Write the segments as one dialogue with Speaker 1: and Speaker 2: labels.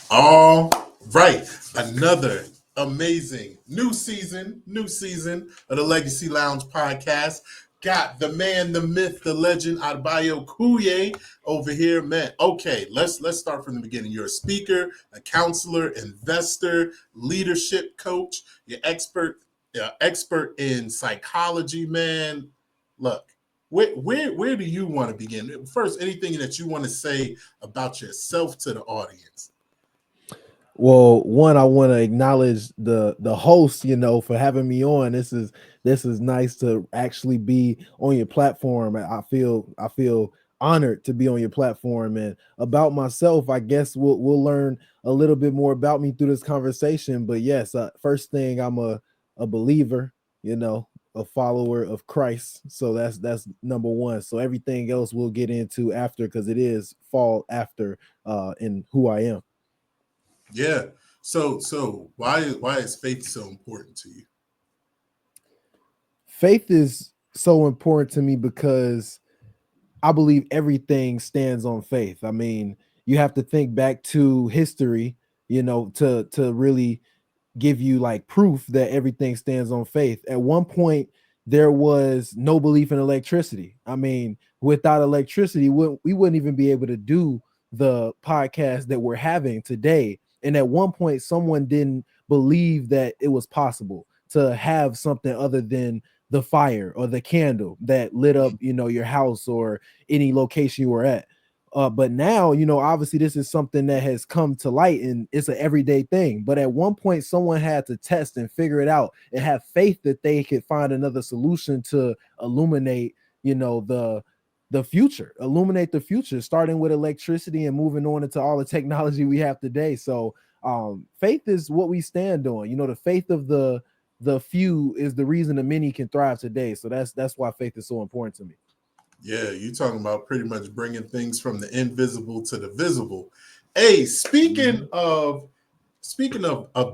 Speaker 1: All right, another amazing new season of the Legacy Lounge podcast. Got the man, the myth, the legend, Adebayo Kuye over here, man. Okay, let's start from the beginning. You're a speaker, a counselor, investor, leadership coach. You're expert in psychology, man. Look, where do you want to begin? First, anything that you want to say about yourself to the audience?
Speaker 2: Well, one, I want to acknowledge the host, for having me on. This is nice to actually be on your platform. I feel honored to be on your platform. And about myself, I guess we'll learn a little bit more about me through this conversation. But yes, first thing, I'm a believer, a follower of Christ. So that's number one. So everything else we'll get into after because it is fall after in who I am.
Speaker 1: Yeah. So why is faith so important to you?
Speaker 2: Faith is so important to me because I believe everything stands on faith. I mean, you have to think back to history, to really give you like proof that everything stands on faith. At one point, there was no belief in electricity. I mean, without electricity, we wouldn't even be able to do the podcast that we're having today. And at one point, someone didn't believe that it was possible to have something other than the fire or the candle that lit up, your house or any location you were at. But now, obviously this is something that has come to light and it's an everyday thing. But at one point, someone had to test and figure it out and have faith that they could find another solution to illuminate, the future, illuminate the future, starting with electricity and moving on into all the technology we have today. So faith is what we stand on. The faith of the few is the reason the many can thrive today. So that's why faith is so important to me.
Speaker 1: Yeah, you talking about pretty much bringing things from the invisible to the visible. Hey, speaking of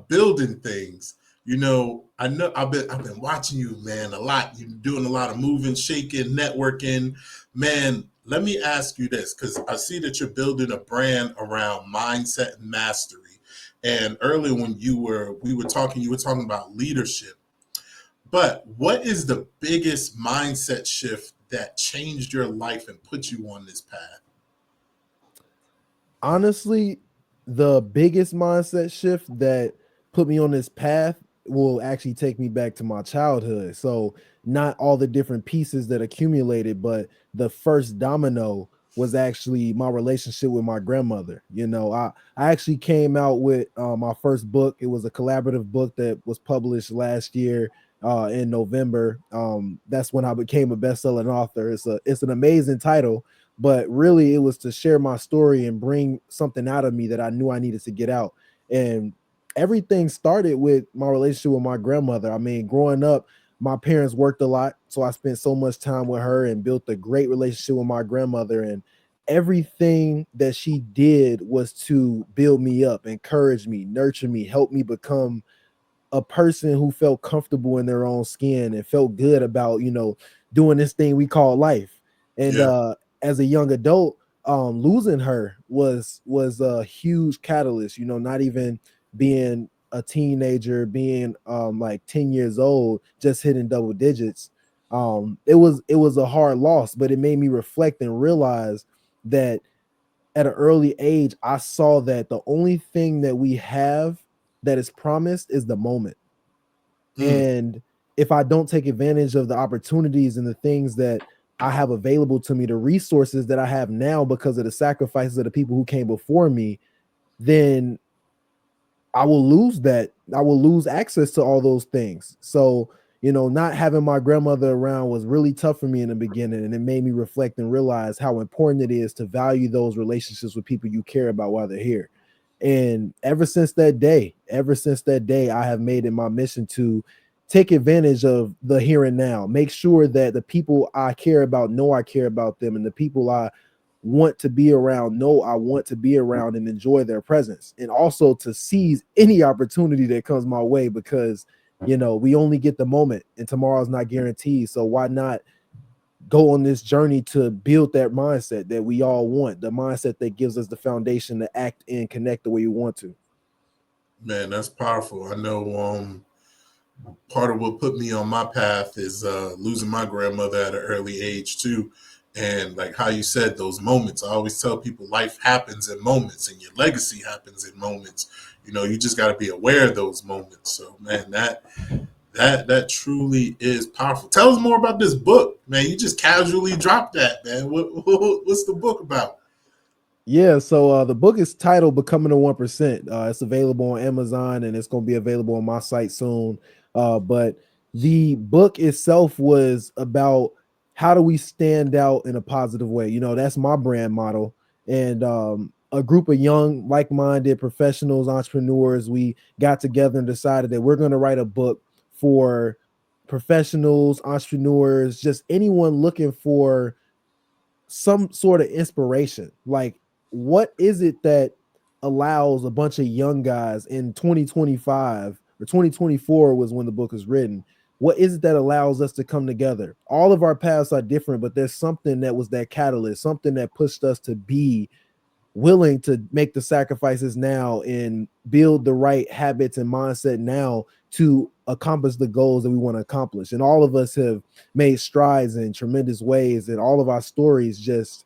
Speaker 1: building things, I know I've been watching you, man, a lot. You're doing a lot of moving, shaking, networking. Man, let me ask you this, because I see that you're building a brand around mindset and mastery. And earlier when we were talking, you were talking about leadership. But what is the biggest mindset shift that changed your life and put you on this path?
Speaker 2: Honestly, the biggest mindset shift that put me on this path will actually take me back to my childhood. So, not all the different pieces that accumulated, but the first domino was actually my relationship with my grandmother. I actually came out with my first book. It was a collaborative book that was published last year in November. That's when I became a best-selling author. It's an amazing title, but really it was to share my story and bring something out of me that I knew I needed to get out. And everything started with my relationship with my grandmother. I mean, growing up, my parents worked a lot, so I spent so much time with her and built a great relationship with my grandmother. And everything that she did was to build me up, encourage me, nurture me, help me become a person who felt comfortable in their own skin and felt good about doing this thing we call life. And
Speaker 1: Yeah.
Speaker 2: as a young adult, losing her was a huge catalyst. Not even being a teenager, being like 10 years old, just hitting double digits. It was a hard loss, but it made me reflect and realize that at an early age I saw that the only thing that we have that is promised is the moment.
Speaker 1: Mm,
Speaker 2: And if I don't take advantage of the opportunities and the things that I have available to me, the resources that I have now because of the sacrifices of the people who came before me, then I will lose that. I will lose access to all those things. So, not having my grandmother around was really tough for me in the beginning. And it made me reflect and realize how important it is to value those relationships with people you care about while they're here. And ever since that day, I have made it my mission to take advantage of the here and now. Make sure that the people I care about know I care about them, and the people I want to be around know I want to be around and enjoy their presence. And also to seize any opportunity that comes my way because we only get the moment and tomorrow's not guaranteed. So why not go on this journey to build that mindset that we all want, the mindset that gives us the foundation to act and connect the way we want to.
Speaker 1: Man, that's powerful. I know part of what put me on my path is losing my grandmother at an early age too. And like how you said, those moments. I always tell people life happens in moments and your legacy happens in moments. You know, you just got to be aware of those moments. So man, that truly is powerful. Tell us more about this book, man. You just casually dropped that, man. What's the book about?
Speaker 2: Yeah, so the book is titled "Becoming a 1%." It's available on Amazon, and it's going to be available on my site soon. But the book itself was about how do we stand out in a positive way. You know, that's my brand model, and a group of young, like-minded professionals, entrepreneurs, we got together and decided that we're going to write a book for professionals, entrepreneurs, just anyone looking for some sort of inspiration. Like, what is it that allows a bunch of young guys in 2025 or 2024 was when the book was written? What is it that allows us to come together? All of our paths are different, but there's something that was that catalyst, something that pushed us to be willing to make the sacrifices now and build the right habits and mindset now to accomplish the goals that we want to accomplish. And all of us have made strides in tremendous ways, and all of our stories just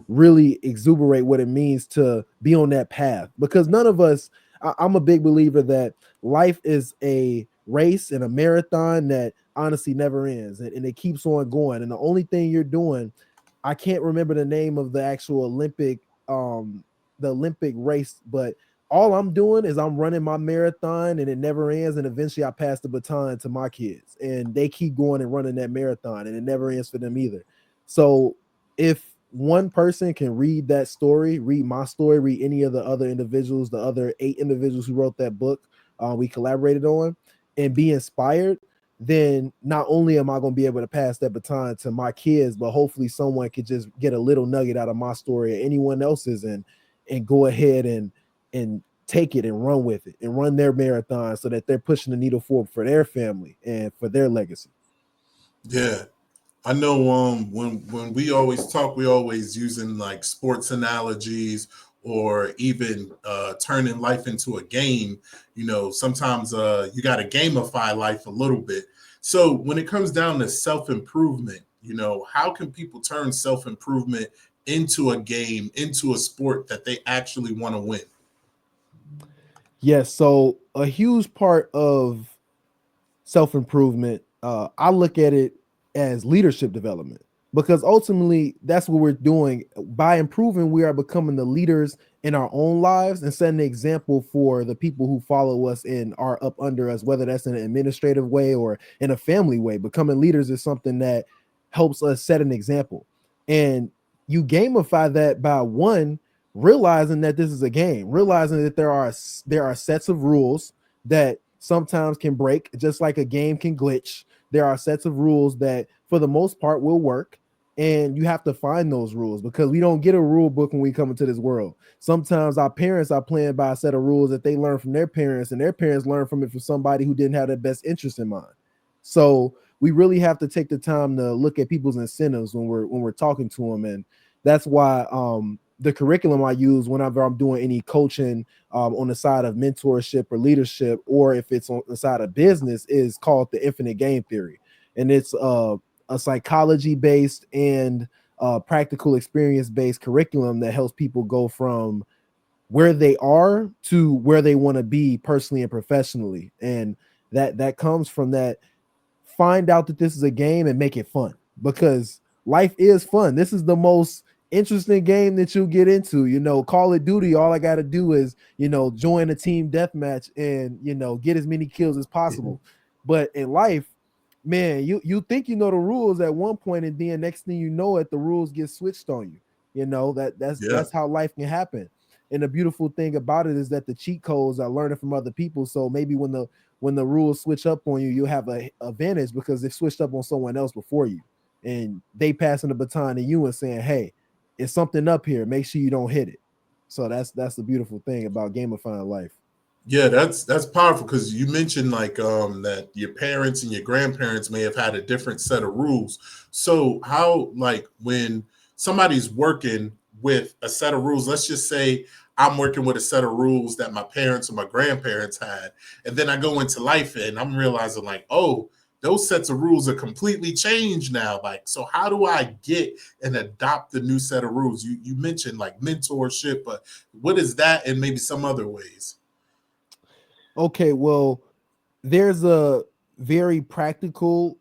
Speaker 2: really exuberate what it means to be on that path, because none of us, I'm a big believer that life is a race and a marathon that honestly never ends, and it keeps on going. And the only thing you're doing, I can't remember the name of the actual um Olympic race, but all I'm doing is I'm running my marathon and it never ends. And eventually I pass the baton to my kids and they keep going and running that marathon and it never ends for them either. So if one person can read that story, read my story, read any of the other individuals, the other 8 individuals who wrote that book, we collaborated on, and be inspired, then not only am I going to be able to pass that baton to my kids, but hopefully someone could just get a little nugget out of my story or anyone else's, and go ahead and take it and run with it and run their marathon so that they're pushing the needle forward for their family and for their legacy.
Speaker 1: Yeah, I know when we always talk, we always using like sports analogies or even turning life into a game. You know, sometimes you got to gamify life a little bit. So when it comes down to self improvement, you know, how can people turn self improvement into a game, into a sport that they actually want to win?
Speaker 2: Yes, so a huge part of self improvement, I look at it as leadership development, because ultimately that's what we're doing. By improving, we are becoming the leaders in our own lives and setting an example for the people who follow us and are up under us, whether that's in an administrative way or in a family way. Becoming leaders is something that helps us set an example. And you gamify that by one, realizing that this is a game, realizing that there are sets of rules that sometimes can break, just like a game can glitch. There are sets of rules that, for the most part, will work. And you have to find those rules, because we don't get a rule book when we come into this world. Sometimes our parents are playing by a set of rules that they learn from their parents, and their parents learn from it from somebody who didn't have their best interest in mind. So we really have to take the time to look at people's incentives when we're talking to them. And that's why the curriculum I use whenever I'm doing any coaching on the side of mentorship or leadership, or if it's on the side of business, is called the infinite game theory. And it's a psychology based and practical experience based curriculum that helps people go from where they are to where they want to be personally and professionally. And that comes from that. Find out that this is a game and make it fun, because life is fun. This is the most interesting game that you'll get into. Call of Duty, all I got to do is, join a team deathmatch and, get as many kills as possible. But in life, man, you think you know the rules at one point, and then next thing you know it, the rules get switched on you. That's
Speaker 1: Yeah.
Speaker 2: that's how life can happen. And the beautiful thing about it is that the cheat codes are learning from other people. So maybe when the rules switch up on you, you'll have a advantage because they've switched up on someone else before you, and they passing the baton to you and saying, "Hey, it's something up here. Make sure you don't hit it." So that's the beautiful thing about gamifying life.
Speaker 1: Yeah, that's powerful because you mentioned like that your parents and your grandparents may have had a different set of rules. So how like when somebody's working with a set of rules, let's just say I'm working with a set of rules that my parents or my grandparents had, and then I go into life and I'm realizing like, oh, those sets of rules are completely changed now. Like, so how do I get and adopt the new set of rules? You mentioned like mentorship, but what is that and maybe some other ways?
Speaker 2: Okay, well, there's a very practical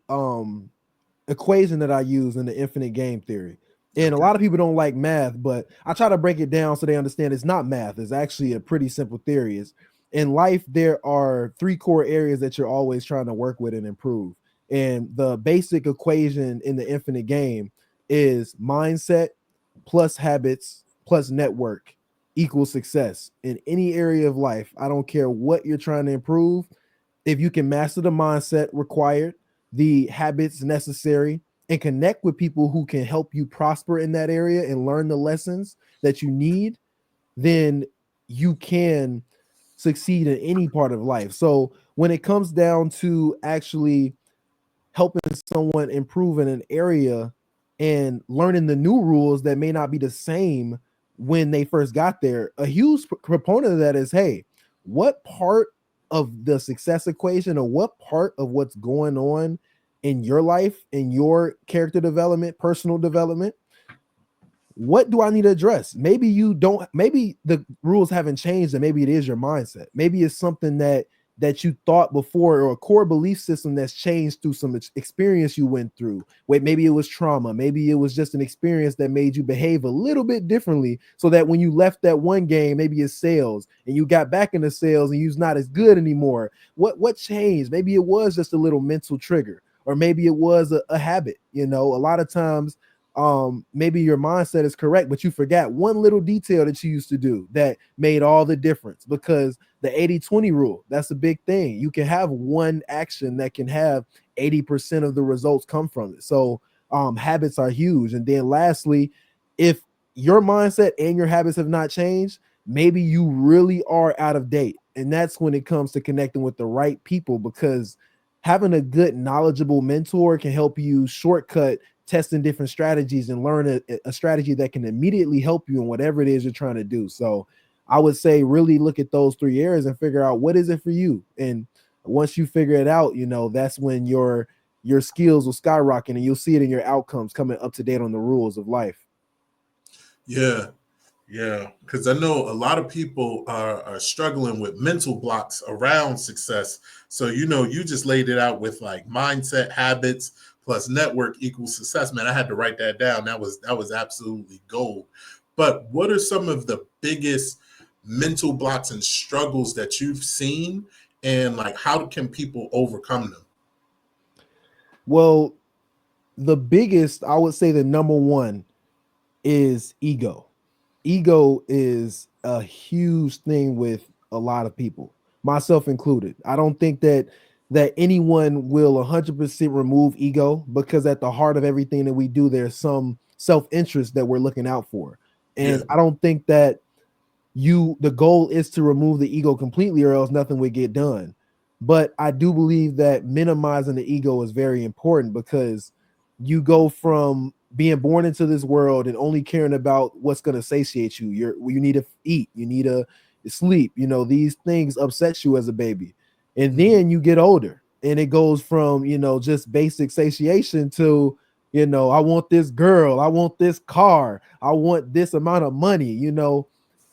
Speaker 2: equation that I use in the infinite game theory. And a
Speaker 1: Okay.
Speaker 2: lot of people don't like math, but I try to break it down so they understand it's not math. It's actually a pretty simple theory. Is in life there are three core areas that you're always trying to work with and improve. And the basic equation in the infinite game is mindset plus habits plus network equals success in any area of life. I don't care what you're trying to improve. If you can master the mindset required, the habits necessary, and connect with people who can help you prosper in that area and learn the lessons that you need, then you can succeed in any part of life. So when it comes down to actually helping someone improve in an area and learning the new rules that may not be the same when they first got there, a huge proponent of that is, hey, what part of the success equation or what part of what's going on in your life, in your character development, personal development, what do I need to address? Maybe you don't, maybe the rules haven't changed, and maybe it is your mindset. Maybe it's something that you thought before, or a core belief system that's changed through some experience you went through. Wait, maybe it was trauma, maybe it was just an experience that made you behave a little bit differently, so that when you left that one game, maybe it's sales, and you got back into sales and you're not as good anymore. What changed? Maybe it was just a little mental trigger, or maybe it was a habit. A lot of times maybe your mindset is correct, but you forgot one little detail that you used to do that made all the difference. Because the 80-20 rule, that's a big thing. You can have one action that can have 80% of the results come from it. So habits are huge. And then lastly, if your mindset and your habits have not changed, maybe you really are out of date. And that's when it comes to connecting with the right people, because having a good knowledgeable mentor can help you shortcut testing different strategies and learn a strategy that can immediately help you in whatever it is you're trying to do. So I would say really look at those three areas and figure out what is it for you. And once you figure it out, that's when your skills will skyrocket and you'll see it in your outcomes coming up to date on the rules of life.
Speaker 1: Yeah, yeah, because I know a lot of people are struggling with mental blocks around success. So, you just laid it out with like mindset, habits, plus network equals success. Man, I had to write that down. That was absolutely gold. But what are some of the biggest mental blocks and struggles that you've seen, and like how can people overcome them?
Speaker 2: Well, the biggest, I would say the number one is ego. Ego is a huge thing with a lot of people, myself included. I don't think that anyone will 100% remove ego, because at the heart of everything that we do, there's some self-interest that we're looking out for.
Speaker 1: Yeah.
Speaker 2: And I don't think that the goal is to remove the ego completely, or else nothing would get done. But I do believe that minimizing the ego is very important, because you go from being born into this world and only caring about what's going to satiate you. You need to eat, you need to sleep, these things upset you as a baby. And
Speaker 1: Mhm.
Speaker 2: then you get older and it goes from just basic satiation to I want this girl, I want this car, I want this amount of money.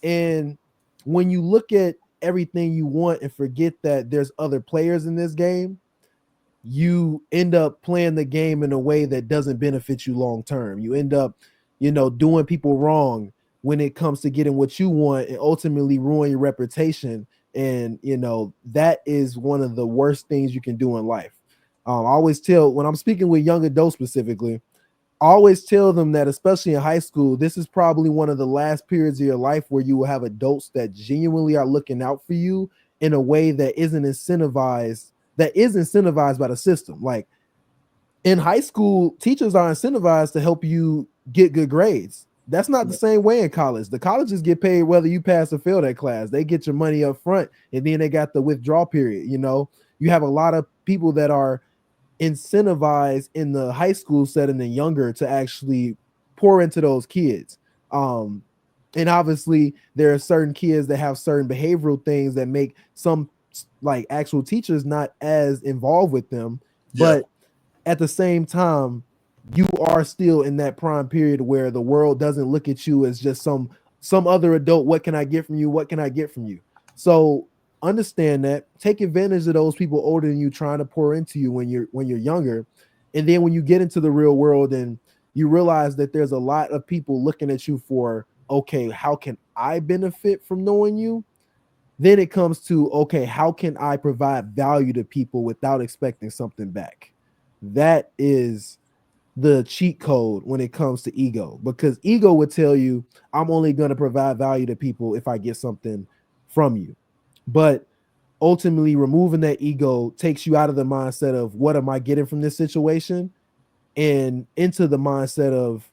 Speaker 2: And when you look at everything you want and forget that there's other players in this game, you end up playing the game in a way that doesn't benefit you long term. You end up, doing people wrong when it comes to getting what you want, and ultimately ruin your reputation. And that is one of the worst things you can do in life. I always tell, when I'm speaking with young adults specifically, I always tell them that, especially in high school, this is probably one of the last periods of your life where you will have adults that genuinely are looking out for you in a way that is incentivized by the system. Like in high school, teachers are incentivized to help you get good grades. That's not the same way in college. The colleges get paid whether you pass or fail that class. They get your money up front, and then they got the withdrawal period. You have a lot of people that are incentivized in the high school setting and younger to actually pour into those kids. Um, and obviously, there are certain kids that have certain behavioral things that make some like actual teachers not as involved with them.
Speaker 1: Yeah.
Speaker 2: But at the same time, you are still in that prime period where the world doesn't look at you as just some other adult. What can I get from you? What can I get from you? So understand that, take advantage of those people older than you trying to pour into you when you're younger. And then when you get into the real world and you realize that there's a lot of people looking at you for, okay, how can I benefit from knowing you? Then it comes to, okay, how can I provide value to people without expecting something back? That is the cheat code when it comes to ego, because ego would tell you, I'm only going to provide value to people if I get something from you. But ultimately, removing that ego takes you out of the mindset of what am I getting from this situation and into the mindset of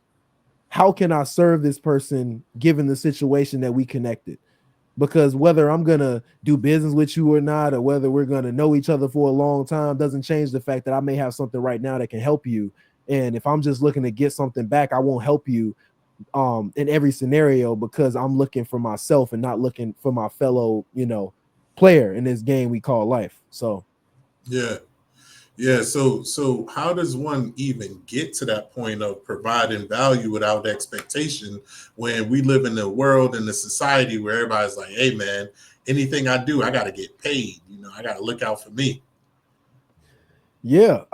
Speaker 2: how can I serve this person given the situation that we connected. Because whether I'm gonna do business with you or not, or whether we're gonna know each other for a long time, doesn't change the fact that I may have something right now that can help you. And if I'm just looking to get something back, I won't help you in every scenario, because I'm looking for myself and not looking for my fellow, player in this game we call life. So
Speaker 1: Yeah. Yeah, so how does one even get to that point of providing value without expectation when we live in a world in a society where everybody's like, "Hey, man, anything I do, I got to get paid. I got to look out for me."
Speaker 2: yeah,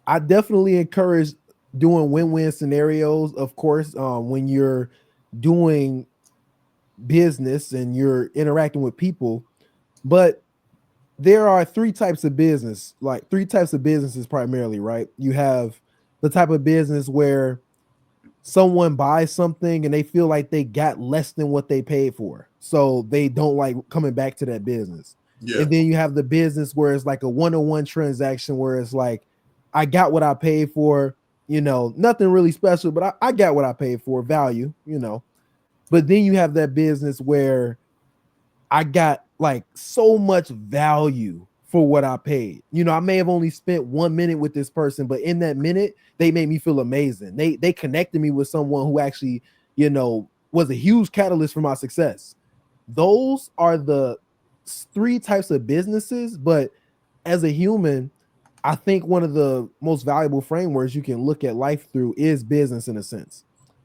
Speaker 2: I definitely encourage doing win-win scenarios, of course, when you're doing business and you're interacting with people. But there are three types of businesses primarily, right? You have the type of business where someone buys something and they feel like they got less than what they paid for. So they don't like coming back to that business.
Speaker 1: Yeah.
Speaker 2: And then you have the business where it's like a one-on-one transaction where it's like, I got what I paid for, nothing really special, but I got what I paid for, value. But then you have that business where I got like so much value for what I paid. I may have only spent 1 minute with this person, but in that minute, they made me feel amazing. They connected me with someone who actually, was a huge catalyst for my success. Those are the three types of businesses. But as a human, I think one of the most valuable frameworks you can look at life through is business in a sense.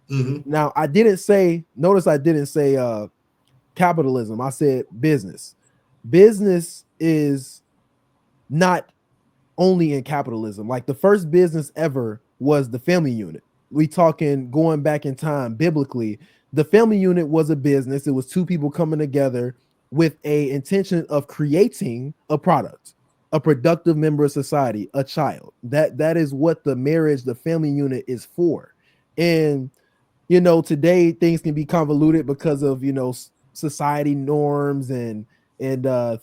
Speaker 1: Hmm.
Speaker 2: Now, notice I didn't say capitalism. I said business. Business is not only in capitalism. Like the first business ever was the family unit. We talking going back in time biblically. The family unit was a business. It was two people coming together with a intention of creating a product, a productive member of society, a child. That is what the marriage, the family unit is for. And today things can be convoluted because of society norms and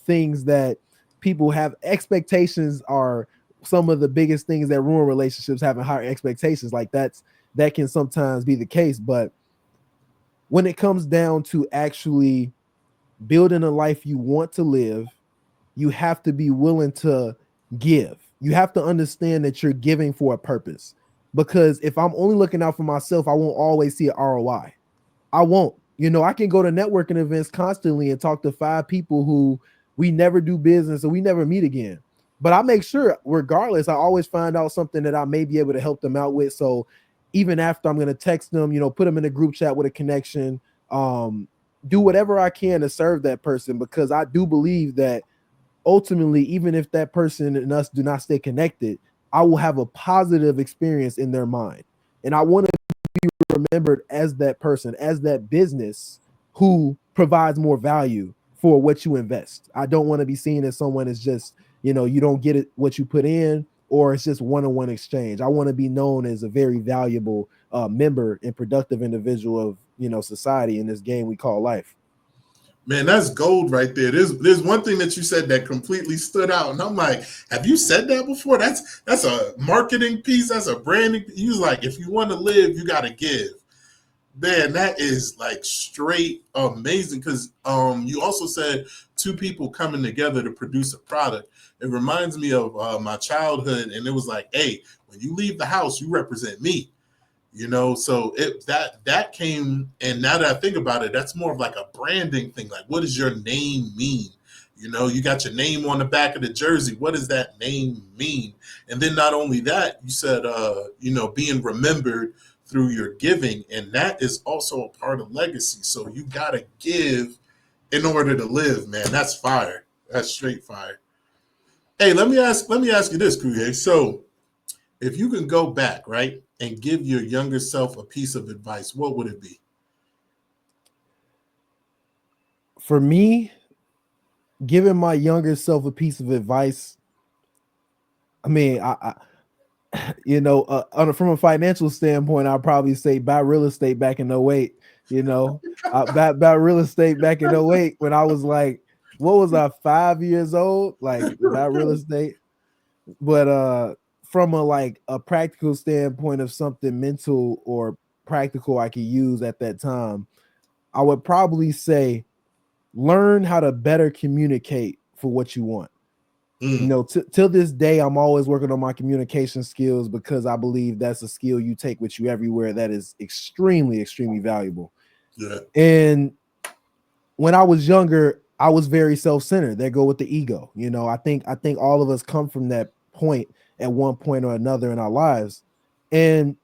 Speaker 2: things that people have. Expectations are some of the biggest things that ruin relationships. Having higher expectations, like that can sometimes be the case. But when it comes down to actually building a life you want to live, you have to be willing to give. You have to understand that you're giving for a purpose. Because if I'm only looking out for myself, I won't always see an ROI. I won't. I can go to networking events constantly and talk to 5 people who we never do business or we never meet again. But I make sure, regardless, I always find out something that I may be able to help them out with. So even after, I'm going to text them, put them in a group chat with a connection, do whatever I can to serve that person, because I do believe that ultimately, even if that person and us do not stay connected, I will have a positive experience in their mind. And I want to remembered as that person, as that business who provides more value for what you invest. I don't want to be seen as someone that's just, you don't get it what you put in, or it's just one-on-one exchange. I want to be known as a very valuable member and productive individual of society in this game we call life.
Speaker 1: Man, that's gold right there. There's one thing that you said that completely stood out, and I'm like, have you said that before? That's a marketing piece. That's a branding. He was like, if you want to live, you got to give. Man, that is like straight amazing because you also said two people coming together to produce a product. It reminds me of my childhood, and it was like, hey, when you leave the house, you represent me. So that came, and now that I think about it, that's more of like a branding thing. Like, what does your name mean? You got your name on the back of the jersey. What does that name mean? And then not only that, you said being remembered through your giving, and that is also a part of legacy. So you gotta give in order to live, man. That's fire. That's straight fire. Hey, let me ask you this, Kuye. So if you can go back, right, and give your younger self a piece of advice, what would it be?
Speaker 2: For me, giving my younger self a piece of advice, I mean, from a financial standpoint, I'll probably say buy real estate back in '08. Buy real estate back in '08 when I was like, what was I, 5 years old? Like, buy real estate. But from a practical standpoint of something mental or practical I could use at that time, I would probably say learn how to better communicate for what you want.
Speaker 1: Mm,
Speaker 2: Till this day, I'm always working on my communication skills because I believe that's a skill you take with you everywhere that is extremely, extremely valuable.
Speaker 1: yeah.
Speaker 2: And when I was younger, I was very self-centered. They go with the ego. I think all of us come from that point at one point or another in our lives. And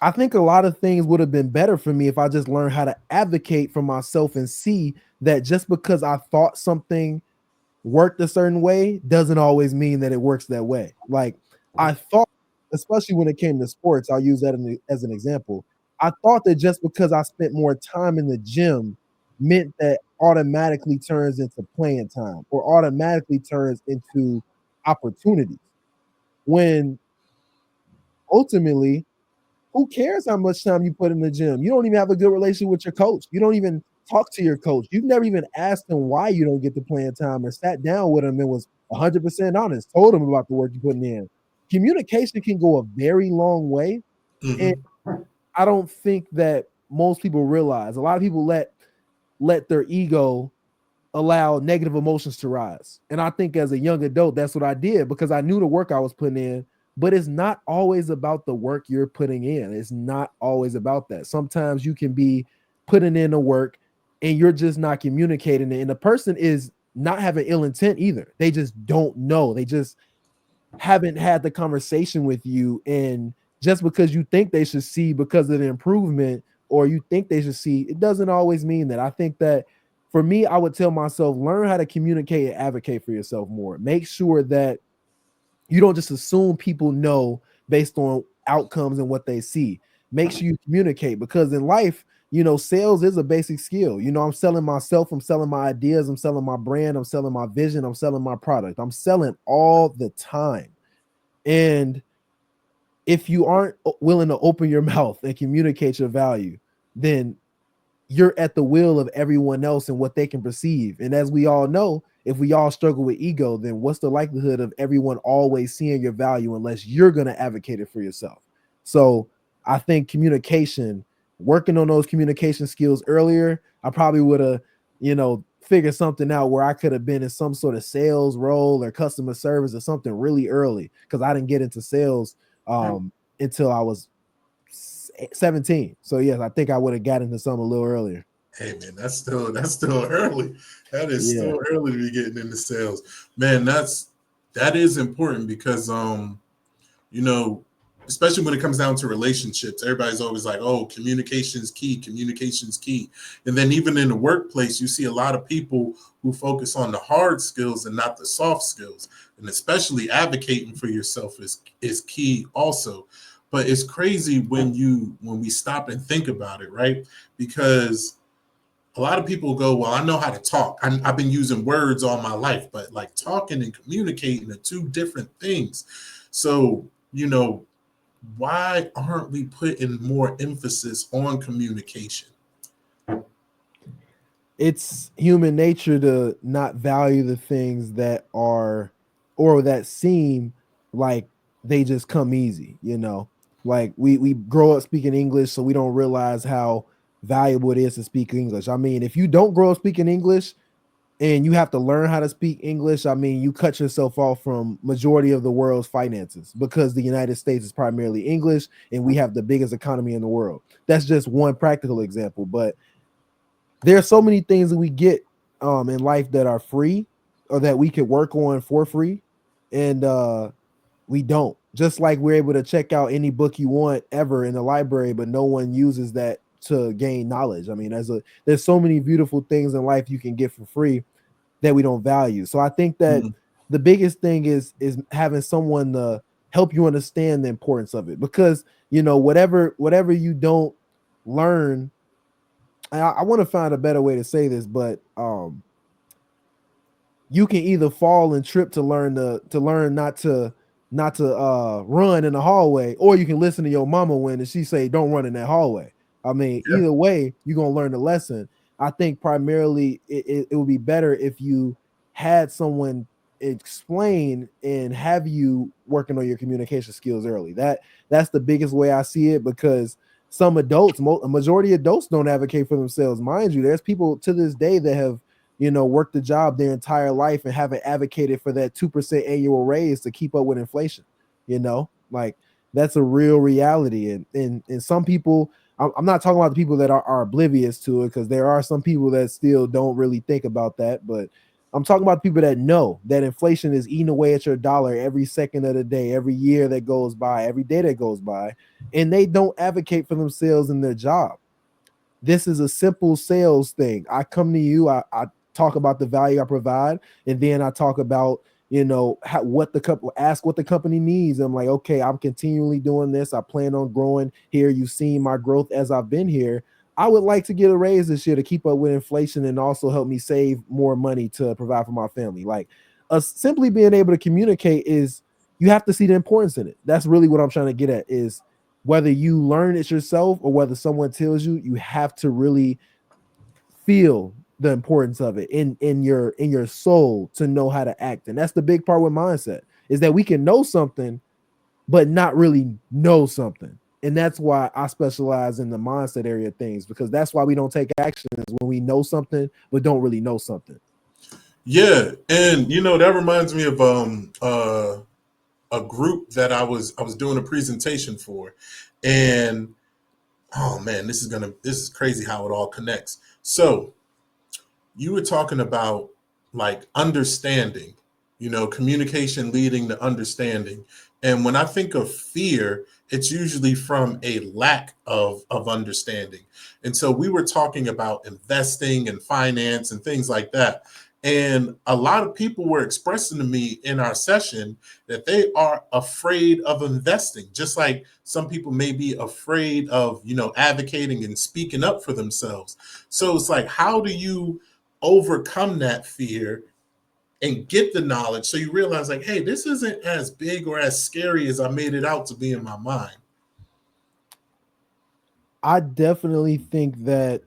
Speaker 2: I think a lot of things would have been better for me if I just learned how to advocate for myself and see that just because I thought something worked a certain way doesn't always mean that it works that way. Like, I thought, especially when it came to sports, I'll use that as an example. I thought that just because I spent more time in the gym meant that automatically turns into playing time or automatically turns into opportunities. When ultimately, who cares how much time you put in the gym? You don't even have a good relationship with your coach. You don't even talk to your coach. You've never even asked him why you don't get the playing time or sat down with him and was 100% honest, told him about the work you're putting in. Communication can go a very long way. And
Speaker 1: Mm-hmm.
Speaker 2: I don't think that most people realize. A lot of people let their ego allow negative emotions to rise. And I think as a young adult, that's what I did because I knew the work I was putting in. But it's not always about the work you're putting in. It's not always about that. Sometimes you can be putting in the work and you're just not communicating it. And the person is not having ill intent either. They just don't know. They just haven't had the conversation with you. And just because you think they should see because of the improvement or you think they should see, it doesn't always mean that. I think that for me, I would tell myself, learn how to communicate and advocate for yourself more. Make sure that you don't just assume people know based on outcomes and what they see. Make sure you communicate because in life, sales is a basic skill. I'm selling myself, I'm selling my ideas, I'm selling my brand, I'm selling my vision, I'm selling my product. I'm selling all the time. And if you aren't willing to open your mouth and communicate your value, then you're at the will of everyone else and what they can perceive. And as we all know, if we all struggle with ego, then what's the likelihood of everyone always seeing your value unless you're going to advocate it for yourself? So I think communication, working on those communication skills earlier, I probably would have, figured something out where I could have been in some sort of sales role or customer service or something really early because I didn't get into sales until I was 17. So yes, I think I would have got into something a little earlier.
Speaker 1: Hey man, that's still early. That is
Speaker 2: Yeah.
Speaker 1: still early to be getting into sales. Man, that is important because you know, especially when it comes down to relationships, everybody's always like, oh, communication's key, communication's key. And then even in the workplace, you see a lot of people who focus on the hard skills and not the soft skills. And especially advocating for yourself is key also. But it's crazy when we stop and think about it, right? Because a lot of people go, well, I know how to talk. I've been using words all my life, but like talking and communicating are two different things. So, why aren't we putting more emphasis on communication?
Speaker 2: It's human nature to not value the things that are or that seem like they just come easy. Like we grow up speaking English, so we don't realize how valuable it is to speak English. I mean, if you don't grow up speaking English and you have to learn how to speak English, I mean, you cut yourself off from majority of the world's finances because the United States is primarily English and we have the biggest economy in the world. That's just one practical example, but there are so many things that we get in life that are free or that we could work on for free, and we don't. Just like we're able to check out any book you want ever in the library, but no one uses that to gain knowledge. I mean, there's so many beautiful things in life you can get for free that we don't value. So I think that
Speaker 1: Mhm.
Speaker 2: the biggest thing is having someone to help you understand the importance of it, because whatever you don't learn, I want to find a better way to say this, but you can either fall and trip to learn not to run in the hallway, or you can listen to your mama when she say don't run in that hallway. I mean,
Speaker 1: Yeah.
Speaker 2: either way, you're gonna learn the lesson. I think primarily it would be better if you had someone explain and have you working on your communication skills early. That's the biggest way I see it, because some adults, a majority of adults don't advocate for themselves. Mind you, there's people to this day that have worked the job their entire life and haven't advocated for that 2% annual raise to keep up with inflation. Like that's a real reality. And some people, I'm not talking about the people that are oblivious to it, because there are some people that still don't really think about that. But I'm talking about people that know that inflation is eating away at your dollar every second of the day, every year that goes by, every day that goes by, and they don't advocate for themselves in their job. This is a simple sales thing. I come to you, I talk about the value I provide, and then I talk about what the company ask what the company needs. I'm like, okay, I'm continually doing this. I plan on growing here. You've seen my growth as I've been here. I would like to get a raise this year to keep up with inflation and also help me save more money to provide for my family. Like, simply being able to communicate is, you have to see the importance in it. That's really what I'm trying to get at, is whether you learn it yourself or whether someone tells you, you have to really feel the importance of it in your soul to know how to act. And that's the big part with mindset, is that we can know something but not really know something. And that's why I specialize in the mindset area of things, because that's why we don't take action, is when we know something but don't really know something.
Speaker 1: Yeah, and that reminds me of a group that I was doing a presentation for, and oh man, this is crazy how it all connects. So you were talking about like understanding, communication leading to understanding. And when I think of fear, it's usually from a lack of understanding. And so we were talking about investing and finance and things like that. And a lot of people were expressing to me in our session that they are afraid of investing, just like some people may be afraid of, advocating and speaking up for themselves. So it's like, how do you overcome that fear and get the knowledge so you realize, like, hey, this isn't as big or as scary as I made it out to be in my mind?
Speaker 2: I definitely think that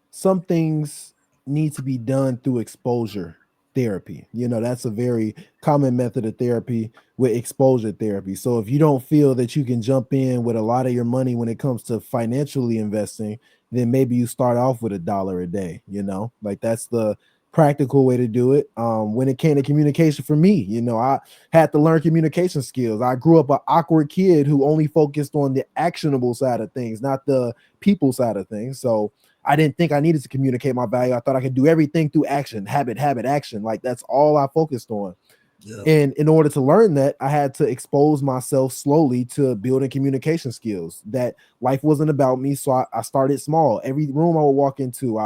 Speaker 2: some things need to be done through exposure therapy. That's a very common method of therapy, with exposure therapy. So if you don't feel that you can jump in with a lot of your money when it comes to financially investing, then maybe you start off with $1 a day, like that's the practical way to do it. When it came to communication for me, I had to learn communication skills. I grew up an awkward kid who only focused on the actionable side of things, not the people side of things. So I didn't think I needed to communicate my value. I thought I could do everything through action, habit, action. Like that's all I focused on.
Speaker 1: Yeah.
Speaker 2: And in order to learn that, I had to expose myself slowly to building communication skills. That life wasn't about me. So I started small. Every room I would walk into,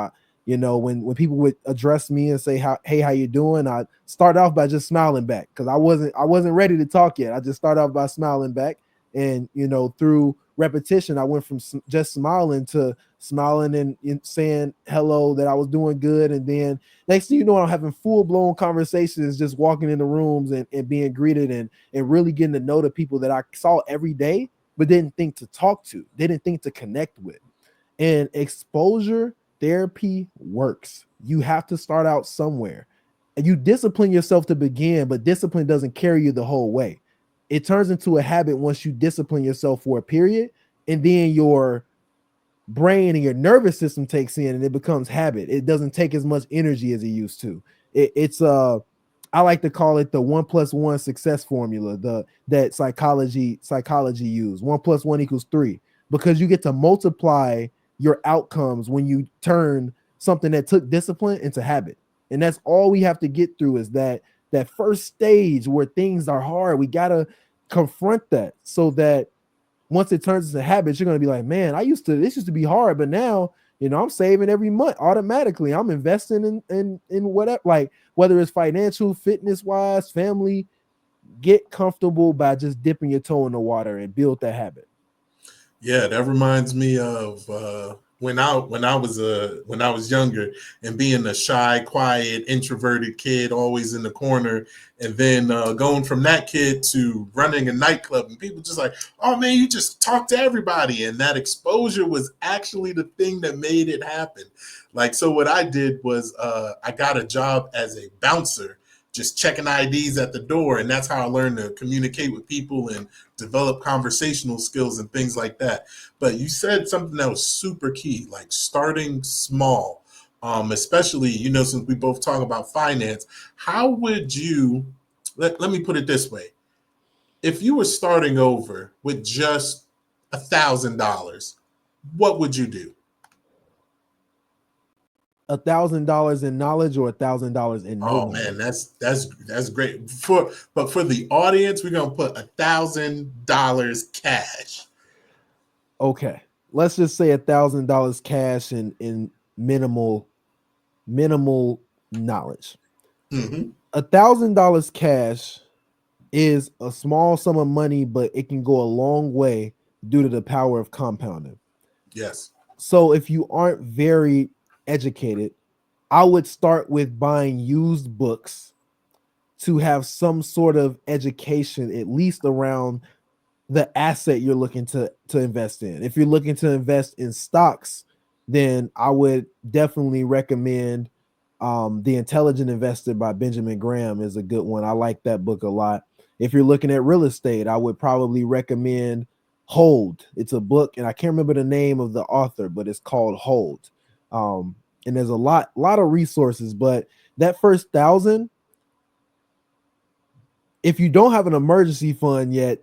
Speaker 2: when people would address me and say, hey, how you doing? I start off by just smiling back, because I wasn't ready to talk yet. I just started off by smiling back. And through repetition, I went from just smiling to smiling and saying hello, that I was doing good. And then next thing you know, I'm having full-blown conversations, just walking in the rooms and being greeted, and really getting to know the people that I saw every day but didn't think to talk to, didn't think to connect with. And exposure therapy works. You have to start out somewhere, and you discipline yourself to begin, but discipline doesn't carry you the whole way. It turns into a habit once you discipline yourself for a period, and then your brain and your nervous system takes in and it becomes habit. It doesn't take as much energy as it used to. It's I like to call it the 1+1 success formula, the that psychology use. 1+1 = 3, because you get to multiply your outcomes when you turn something that took discipline into habit. And that's all we have to get through is that first stage where things are hard. We gotta confront that so that once it turns into habits, you're gonna be like, man, this used to be hard, but now I'm saving every month automatically. I'm investing in whatever, like whether it's financial, fitness wise, family. Get comfortable by just dipping your toe in the water and build that habit.
Speaker 1: Yeah, that reminds me of when I was younger and being a shy, quiet, introverted kid, always in the corner, and then going from that kid to running a nightclub, and people just like, oh man, you just talk to everybody, and that exposure was actually the thing that made it happen. Like, so what I did was I got a job as a bouncer, just checking IDs at the door, and that's how I learned to communicate with people and develop conversational skills and things like that. But you said something that was super key, like starting small. Especially, since we both talk about finance, how would you let me put it this way. If you were starting over with just $1,000, what would you do?
Speaker 2: $1,000 in knowledge or $1,000 in no
Speaker 1: Oh man,
Speaker 2: knowledge?
Speaker 1: that's great. For the audience, we're gonna put $1,000 cash.
Speaker 2: Okay. Let's just say $1,000 cash in minimal knowledge.
Speaker 1: Hmm.
Speaker 2: $1,000 cash is a small sum of money, but it can go a long way due to the power of compounding.
Speaker 1: Yes.
Speaker 2: So if you aren't very educated, I would start with buying used books to have some sort of education, at least around the asset you're looking to invest in. If you're looking to invest in stocks, then I would definitely recommend The Intelligent Investor by Benjamin Graham is a good one. I like that book a lot. If you're looking at real estate, I would probably recommend Hold. It's a book, and I can't remember the name of the author, but it's called Hold. And there's a lot of resources, but that first thousand, if you don't have an emergency fund yet,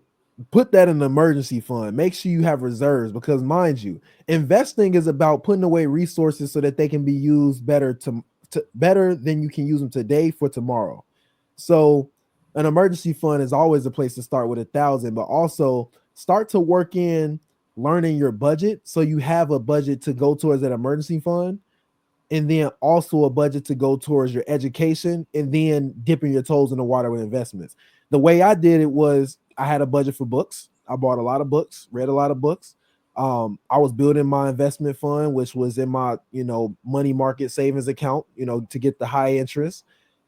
Speaker 2: put that in an emergency fund. Make sure you have reserves, because mind you, investing is about putting away resources so that they can be used better than you can use them today for tomorrow. So an emergency fund is always a place to start with 1,000, but also start to work in learning your budget so you have a budget to go towards that emergency fund, and then also a budget to go towards your education, and then dipping your toes in the water with investments. The way I did it was I had a budget for books. I bought a lot of books, read a lot of books. I was building my investment fund, which was in my, money market savings account, to get the high interest.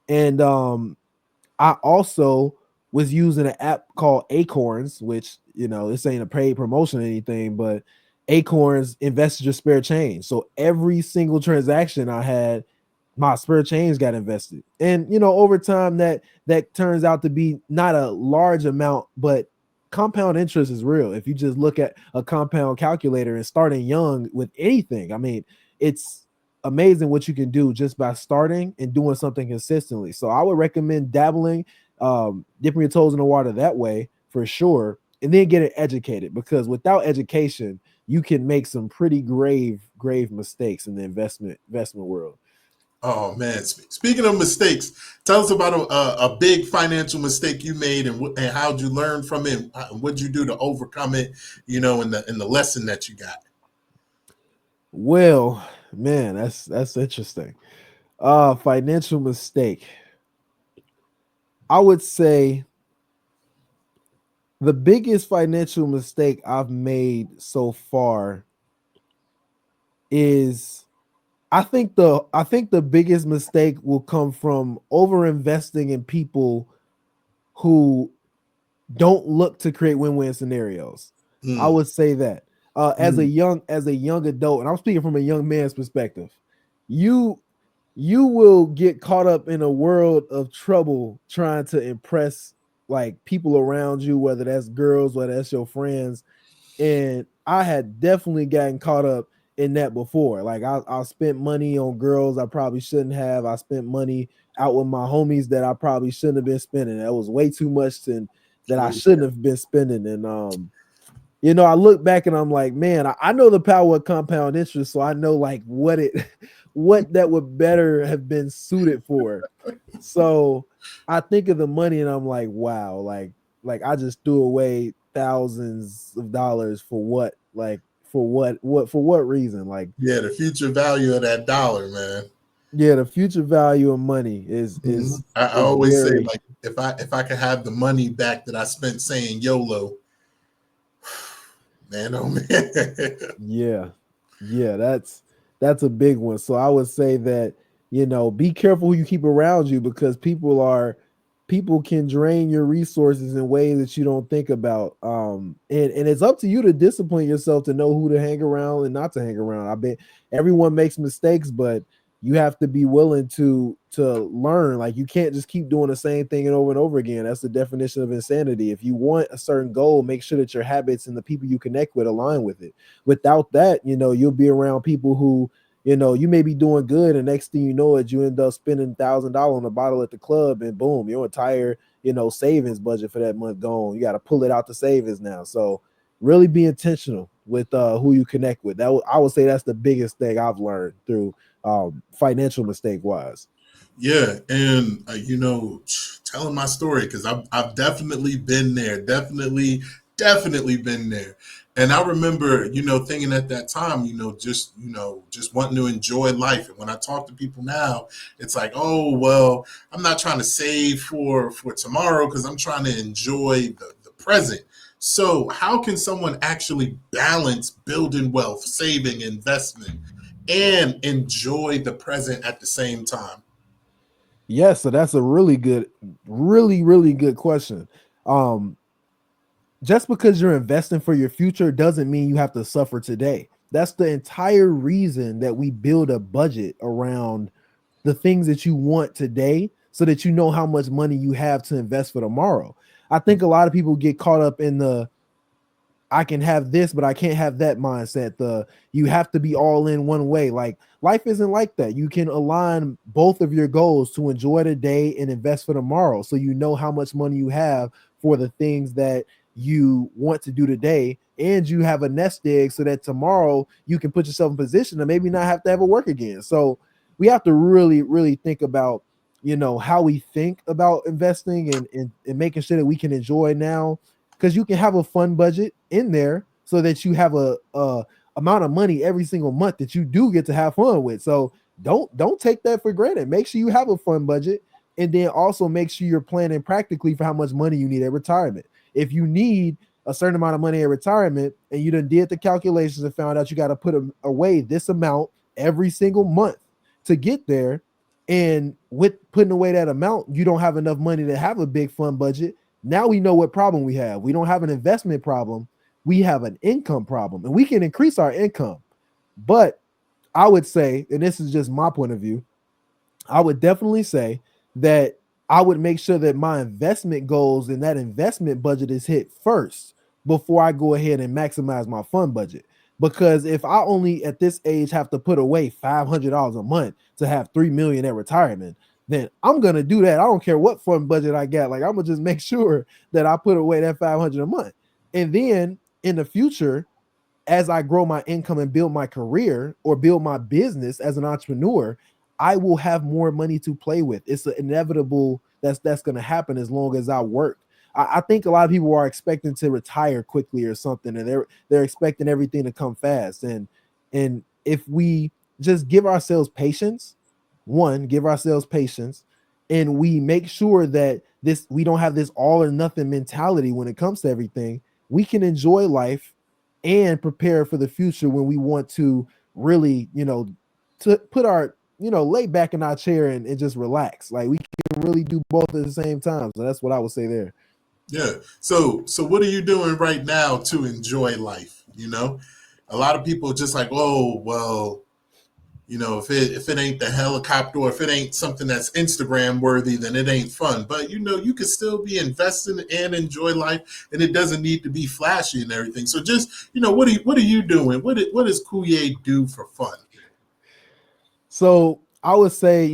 Speaker 2: And I also was using an app called Acorns, which, this ain't a paid promotion or anything, but Acorns invested your spare change. So every single transaction I had, my spare change got invested. And over time that turns out to be not a large amount, but compound interest is real. If you just look at a compound calculator and starting young with anything, I mean, it's amazing what you can do just by starting and doing something consistently. So I would recommend dabbling, dipping your toes in the water that way for sure, and then getting educated, because without education, you can make some pretty grave mistakes in the investment world.
Speaker 1: Oh man! Speaking of mistakes, tell us about a big financial mistake you made, and how'd you learn from it? What'd you do to overcome it? In the lesson that you got.
Speaker 2: Well, man, that's interesting. Financial mistake. I would say the biggest financial mistake I've made so far is I think the biggest mistake will come from over investing in people who don't look to create win-win scenarios. I
Speaker 1: Mm,
Speaker 2: would say that.
Speaker 1: mm.
Speaker 2: As a young adult, and I'm speaking from a young man's perspective, you you will get caught up in a world of trouble trying to impress like people around you, whether that's girls, whether that's your friends. And I had definitely gotten caught up in that before. Like I spent money on girls I probably shouldn't have. I spent money out with my homies that I probably shouldn't have been spending. That was way too much that I
Speaker 1: Oh,
Speaker 2: shouldn't have been spending. And I look back and I'm like, man, I know the power of compound interest, so I know like what that would better have been suited for. So I think of the money and I'm like, wow, like I just threw away thousands of dollars for what? Like for what reason? Like,
Speaker 1: yeah, the future value of that dollar, man.
Speaker 2: yeah, the future value of money
Speaker 1: I
Speaker 2: is
Speaker 1: always say,
Speaker 2: very,
Speaker 1: like, if I could have the money back that I spent saying YOLO, man, oh man.
Speaker 2: yeah. Yeah, that's a big one. So I would say that, be careful who you keep around you, because people can drain your resources in ways that you don't think about. And it's up to you to discipline yourself to know who to hang around and not to hang around. I bet everyone makes mistakes, but you have to be willing to learn. Like, you can't just keep doing the same thing and over again. That's the definition of insanity. If you want a certain goal, make sure that your habits and the people you connect with align with it. Without that, you'll be around people who, you may be doing good, and next thing you know it, you end up spending $1,000 on a bottle at the club, and boom, your entire, savings budget for that month gone. You got to pull it out the savings now. So really be intentional with who you connect with. I would say that's the biggest thing I've learned through financial mistake wise.
Speaker 1: Yeah, and telling my story, because I've definitely been there, definitely been there. And I remember, thinking at that time, just wanting to enjoy life. And when I talk to people now, it's like, oh well, I'm not trying to save for tomorrow, because I'm trying to enjoy the present. So how can someone actually balance building wealth, saving, investment, and enjoy the present at the same time?
Speaker 2: Yes, so that's a really good, really good question. Um, just because you're investing for your future doesn't mean you have to suffer today. That's the entire reason that we build a budget around the things that you want today, so that you know how much money you have to invest for tomorrow. I think a lot of people get caught up in the I can have this, but I can't have that mindset. You have to be all in one way. Like, life isn't like that. You can align both of your goals to enjoy the day and invest for tomorrow. So you know how much money you have for the things that you want to do today, and you have a nest egg so that tomorrow you can put yourself in position to maybe not have to ever work again. So we have to really, really think about, how we think about investing, and making sure that we can enjoy now, because you can have a fun budget in there so that you have a amount of money every single month that you do get to have fun with. So don't take that for granted. Make sure you have a fun budget, and then also make sure you're planning practically for how much money you need at retirement. If you need a certain amount of money at retirement, and you done did the calculations and found out you got to put away this amount every single month to get there, and with putting away that amount, you don't have enough money to have a big fun budget. Now we know what problem we have. We don't have an investment problem. We have an income problem, and we can increase our income. But I would say, and this is just my point of view, I would definitely say that I would make sure that my investment goals and that investment budget is hit first before I go ahead and maximize my fund budget. Because if I only at this age have to put away $500 a month to have 3 million at retirement, then I'm gonna do that. I don't care what fund budget I got. Like, I'm gonna just make sure that I put away that 500 a month, and then in the future, as I grow my income and build my career or build my business as an entrepreneur, I will have more money to play with. It's inevitable that's going to happen as long as I work. I think a lot of people are expecting to retire quickly or something, and they're expecting everything to come fast. And if we just give ourselves patience, give ourselves patience, and we make sure that this we don't have this all or nothing mentality when it comes to everything, we can enjoy life and prepare for the future when we want to really, to put our, lay back in our chair and just relax. Like, we can really do both at the same time. So that's what I would say there.
Speaker 1: Yeah. So what are you doing right now to enjoy life? A lot of people just like, oh well, You know, if it ain't the helicopter, or if it ain't something that's Instagram worthy, then it ain't fun. But you know, you can still be investing and enjoy life, and it doesn't need to be flashy and everything. So just, you know, what are you doing? What does Kuye do for fun?
Speaker 2: So I would say,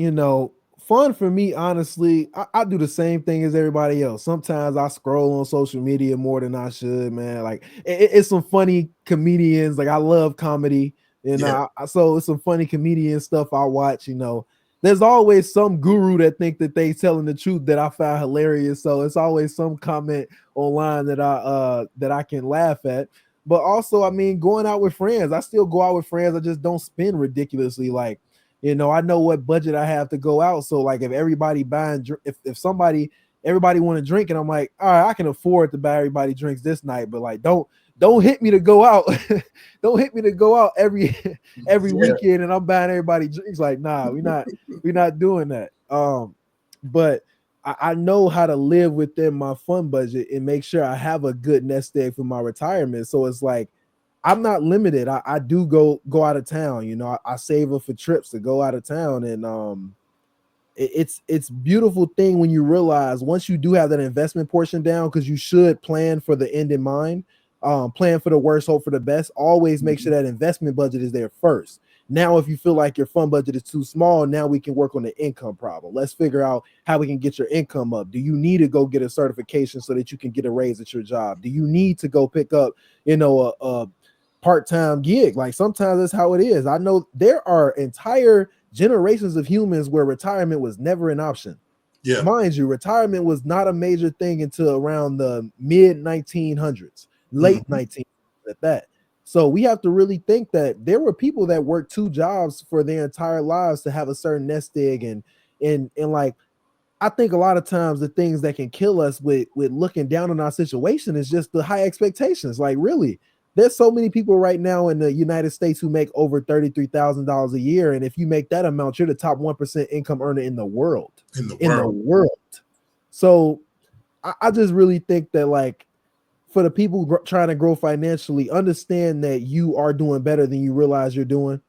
Speaker 2: fun for me, honestly, I do the same thing as everybody else. Sometimes I scroll on social media more than I should, man. Like it's some funny comedians. Like I love comedy,
Speaker 1: Yeah,
Speaker 2: so it's some funny comedian stuff I watch. There's always some guru that think that they telling the truth that I find hilarious. So it's always some comment online that I can laugh at. But also, I mean, going out with friends, I still go out with friends. I just don't spend ridiculously. Like, I know what budget I have to go out. So like if everybody buying, if somebody everybody want to drink, and I'm like, all right, I can afford to buy everybody drinks this night, but like don't hit me to go out. Don't hit me to go out every
Speaker 1: yeah,
Speaker 2: weekend and I'm buying everybody drinks. Like, nah, we're not doing that. But I know how to live within my fun budget and make sure I have a good nest egg for my retirement. So it's like I'm not limited. I do go out of town. I save up for trips to go out of town, and it's beautiful thing when you realize once you do have that investment portion down, because you should plan for the end in mind. Plan for the worst, hope for the best. Always make sure
Speaker 1: mhm,
Speaker 2: that investment budget is there first. Now, if you feel like your fund budget is too small, now we can work on the income problem. Let's figure out how we can get your income up. Do you need to go get a certification so that you can get a raise at your job? Do you need to go pick up, a part-time gig? Like sometimes that's how it is. I know there are entire generations of humans where retirement was never an option.
Speaker 1: yeah,
Speaker 2: Mind you, retirement was not a major thing until around the mid 1900s, late
Speaker 1: mhm,
Speaker 2: 1900s at that. So we have to really think that there were people that worked two jobs for their entire lives to have a certain nest egg, and like I think a lot of times the things that can kill us with looking down on our situation is just the high expectations. Like, really, there's so many people right now in the United States who make over $33,000 a year, and if you make that amount, you're the top 1% income earner in the world.
Speaker 1: in the
Speaker 2: In the
Speaker 1: world.
Speaker 2: world. So I just really think that, like, for the people trying to grow financially, understand that you are doing better than you realize you're doing.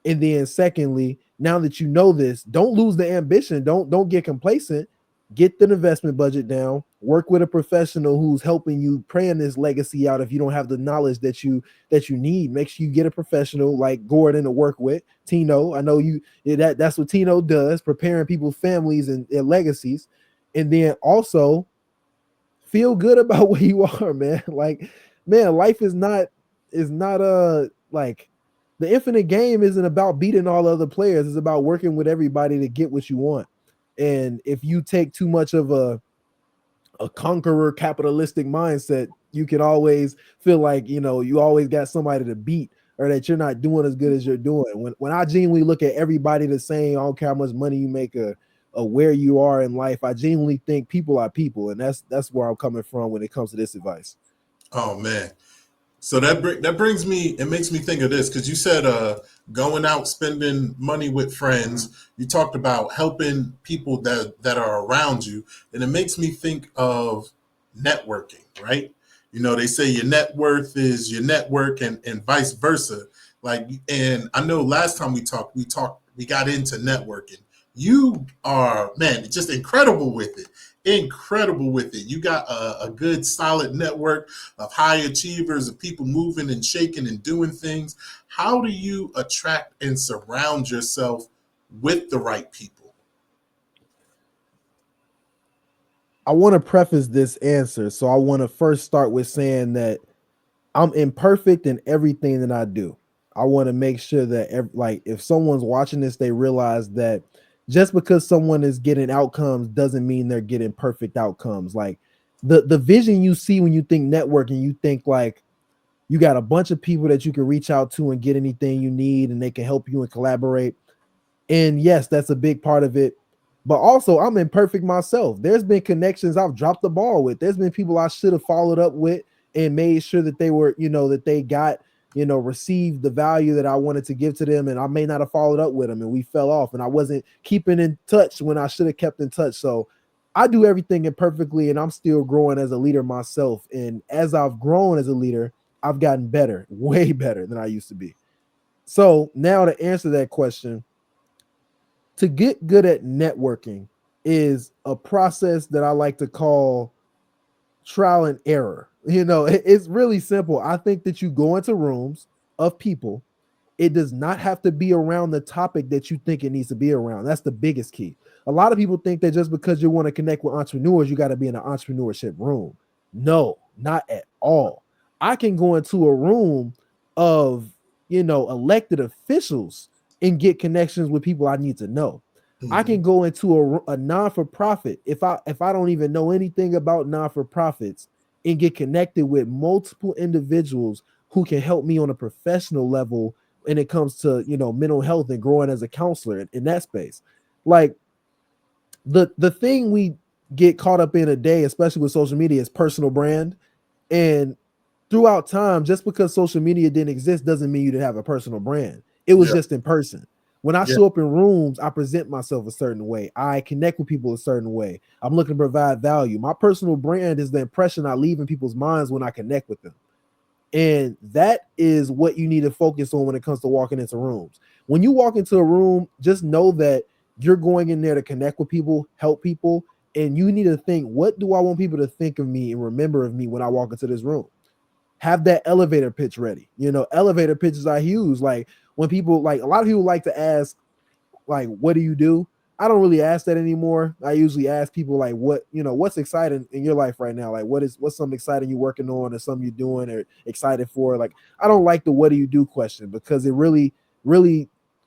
Speaker 2: And then secondly, now that you know this, don't lose the ambition. Don't get complacent. Get the investment budget down. Work with a professional who's helping you plan this legacy out. If you don't have the knowledge that you need, make sure you get a professional like Gordon to work with. Tino, I know you that's what Tino does, preparing people's families and their legacies. And then also feel good about where you are, man. Like, man, life is not like the infinite game isn't about beating all other players. It's about working with everybody to get what you want. And if you take too much of a conqueror capitalistic mindset, you can always feel like you always got somebody to beat, or that you're not doing as good as you're doing. When I genuinely look at everybody the same, I don't care how much money you make or where you are in life, I genuinely think people are people, and that's where I'm coming from when it comes to this advice.
Speaker 1: Oh man. So that brings me, it makes me think of this, because you said going out spending money with friends. You talked about helping people that are around you, and it makes me think of networking, right? You know, they say your net worth is your network, and vice versa. Like, and I know last time we got into networking. You are, man, just incredible with it. Incredible with it. You got a good solid network of high achievers, of people moving and shaking and doing things. How do you attract and surround yourself with the right people?
Speaker 2: I want to preface this answer, so I want to first start with saying that I'm imperfect in everything that I do. I want to make sure that like if someone's watching this, they realize that just because someone is getting outcomes doesn't mean they're getting perfect outcomes. Like the vision you see when you think networking, you think like you got a bunch of people that you can reach out to and get anything you need, and they can help you and collaborate. And yes, that's a big part of it. But also, I'm imperfect myself. There's been connections I've dropped the ball with. There's been people I should have followed up with and made sure that they were, that they got, received the value that I wanted to give to them. And I may not have followed up with them, and we fell off, and I wasn't keeping in touch when I should have kept in touch. So I do everything imperfectly, and I'm still growing as a leader myself. And as I've grown as a leader, I've gotten better, way better than I used to be. So now to answer that question, to get good at networking is a process that I like to call trial and error. It's really simple. I think that you go into rooms of people. It does not have to be around the topic that you think it needs to be around. That's the biggest key. A lot of people think that just because you want to connect with entrepreneurs, you got to be in an entrepreneurship room. No, not at all. I can go into a room of, elected officials and get connections with people I need to know. I
Speaker 1: Hmm.
Speaker 2: can go into a non-for-profit if I don't even know anything about non-for-profits and get connected with multiple individuals who can help me on a professional level when it comes to mental health and growing as a counselor in that space. Like the thing we get caught up in a day, especially with social media, is personal brand. And throughout time, just because social media didn't exist doesn't mean you didn't have a personal brand. It was
Speaker 1: Yeah,
Speaker 2: just in person. When I
Speaker 1: yeah,
Speaker 2: show up in rooms, I present myself a certain way. I connect with people a certain way. I'm looking to provide value. My personal brand is the impression I leave in people's minds when I connect with them. And that is what you need to focus on when it comes to walking into rooms. When you walk into a room, just know that you're going in there to connect with people, help people, and you need to think, what do I want people to think of me and remember of me when I walk into this room? Have that elevator pitch ready. Elevator pitches are huge. Like when people, like a lot of people like to ask, like, what do you do? I don't really ask that anymore. I usually ask people like, what's exciting in your life right now? Like, what's something exciting you're working on or something you're doing or excited for? Like, I don't like the what do you do question because it really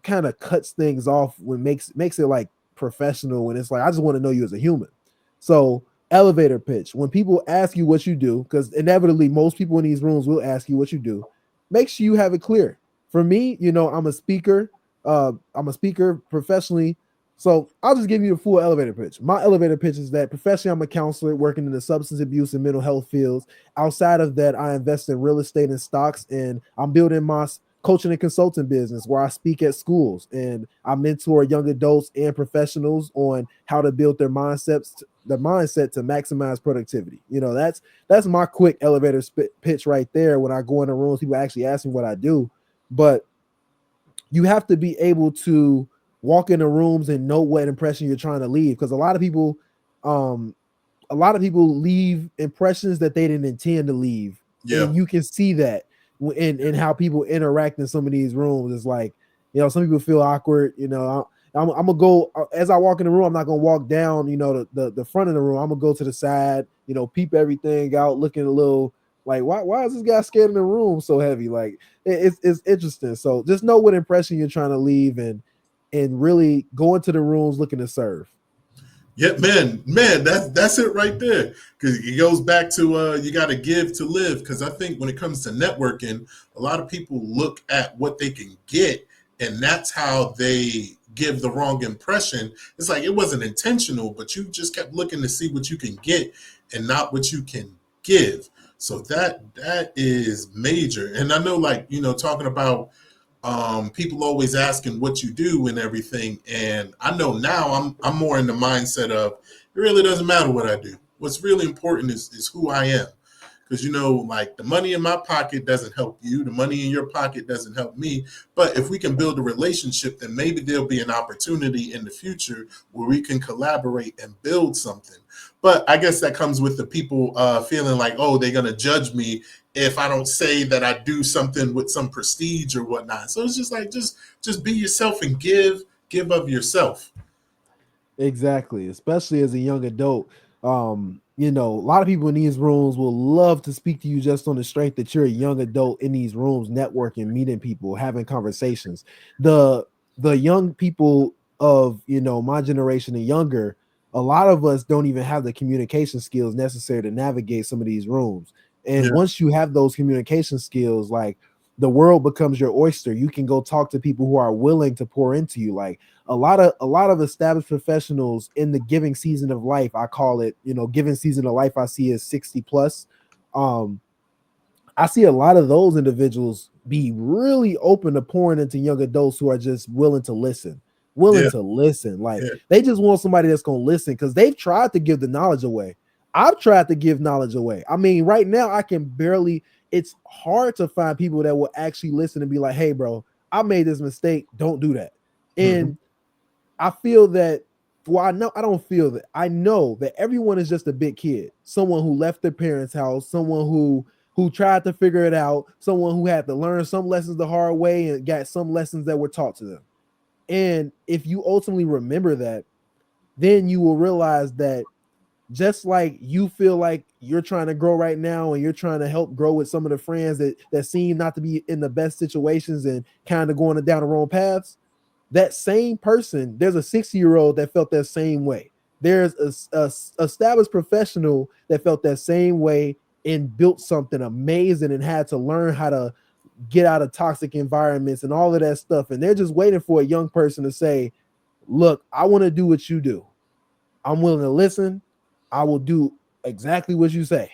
Speaker 2: kind of cuts things off when makes it like professional when it's like, I just want to know you as a human. So elevator pitch. When people ask you what you do, because inevitably most people in these rooms will ask you what you do, make sure you have it clear. For me, I'm a speaker professionally. So I'll just give you a full elevator pitch. My elevator pitch is that professionally, I'm a counselor working in the substance abuse and mental health fields. Outside of that, I invest in real estate and stocks, and I'm building my coaching and consulting business where I speak at schools and I mentor young adults and professionals on how to build their mindset to maximize productivity. That's my quick elevator pitch right there. When I go into rooms, people actually ask me what I do, but you have to be able to walk into rooms and know what impression you're trying to leave, because um a lot of people leave impressions that they didn't intend to leave,
Speaker 1: yeah,
Speaker 2: and you can see that in how people interact in some of these rooms. It's like, some people feel awkward. I'm gonna go as I walk in the room. I'm not gonna walk down, the front of the room. I'm gonna go to the side, peep everything out, looking a little like, why is this guy scared in the room so heavy? Like it's interesting. So just know what impression you're trying to leave, and really go into the rooms looking to serve.
Speaker 1: yeah, man, that's it right there. Because it goes back to you got to give to live. Because I think when it comes to networking, a lot of people look at what they can get, and that's how they give the wrong impression. It's like it wasn't intentional, but you just kept looking to see what you can get and not what you can give. So that is major. And I know, like, talking about people always asking what you do and everything. And I know now I'm more in the mindset of it really doesn't matter what I do. What's really important is who I am. Because like the money in my pocket doesn't help you, the money in your pocket doesn't help me. But if we can build a relationship, then maybe there'll be an opportunity in the future where we can collaborate and build something. But I guess that comes with the people feeling like, oh, they're gonna judge me if I don't say that I do something with some prestige or whatnot. So it's just like just be yourself and give of yourself.
Speaker 2: Exactly, especially as a young adult. A lot of people in these rooms will love to speak to you just on the strength that you're a young adult in these rooms, networking, meeting people, having conversations. The the young people of my generation and younger, a lot of us don't even have the communication skills necessary to navigate some of these rooms. And
Speaker 1: Yeah,
Speaker 2: once you have those communication skills, like the world becomes your oyster. You can go talk to people who are willing to pour into you. Like a lot of established professionals in the giving season of life, I call it, giving season of life, I see as 60 plus. um I see a lot of those individuals be really open to pouring into young adults who are just willing
Speaker 1: yeah,
Speaker 2: to listen. Like
Speaker 1: yeah,
Speaker 2: they just want somebody that's going to listen, because they've tried to give the knowledge away. I've tried to give knowledge away. I mean, right now I can barely, it's hard to find people that will actually listen and be like, hey, bro, I made this mistake. Don't do that.
Speaker 1: Mm-hmm.
Speaker 2: And I feel that, well, I don't feel that. I know that everyone is just a big kid. Someone who left their parents' house, someone who tried to figure it out, someone who had to learn some lessons the hard way and got some lessons that were taught to them. And if you ultimately remember that, then you will realize that just like you feel like you're trying to grow right now and you're trying to help grow with some of the friends that seem not to be in the best situations and kind of going down the wrong paths, that same person, there's a 60-year-old that felt that same way. There's a established professional that felt that same way and built something amazing and had to learn how to get out of toxic environments and all of that stuff. And they're just waiting for a young person to say, look, I want to do what you do. I'm willing to listen. I will do exactly what you say.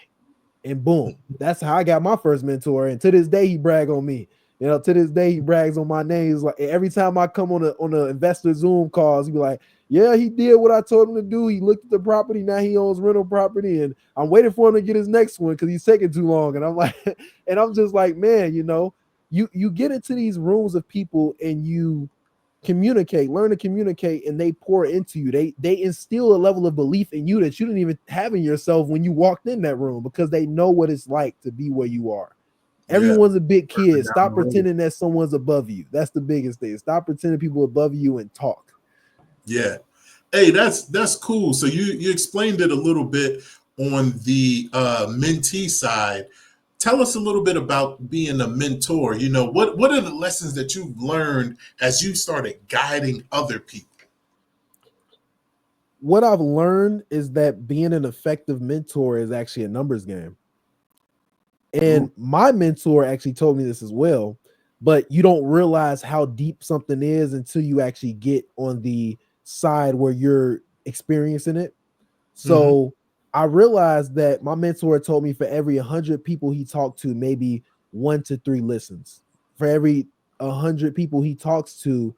Speaker 2: And boom, that's how I got my first mentor. And to this day, he brag on me. You know, to this day, he brags on my name. He's like, every time I come on the investor Zoom calls, he be like, yeah, he did what I told him to do. He looked at the property. Now he owns rental property. And I'm waiting for him to get his next one because he's taking too long. And I'm like, and I'm just like, man, you know, you get into these rooms of people and you communicate, learn to communicate, and they pour into you. They instill a level of belief in you that you didn't even have in yourself when you walked in that room because they know what it's like to be where you are.
Speaker 1: Yeah.
Speaker 2: Everyone's a big
Speaker 1: Further
Speaker 2: kid.
Speaker 1: down
Speaker 2: Stop
Speaker 1: the road.
Speaker 2: pretending that someone's above you. That's the biggest thing. Stop pretending people are above you and talk.
Speaker 1: Yeah. Hey, that's cool. So you explained it a little bit on the mentee side. Tell us a little bit about being a mentor. You know, what are the lessons that you've learned as you started guiding other people?
Speaker 2: What I've learned is that being an effective mentor is actually a numbers game.
Speaker 1: Ooh.
Speaker 2: And my mentor actually told me this as well, but you don't realize how deep something is until you actually get on the side where you're experiencing it.
Speaker 1: Mm-hmm.
Speaker 2: So I realized that my mentor told me for every 100 people he talked to, maybe 1 to 3 listens. For every 100 people he talks to,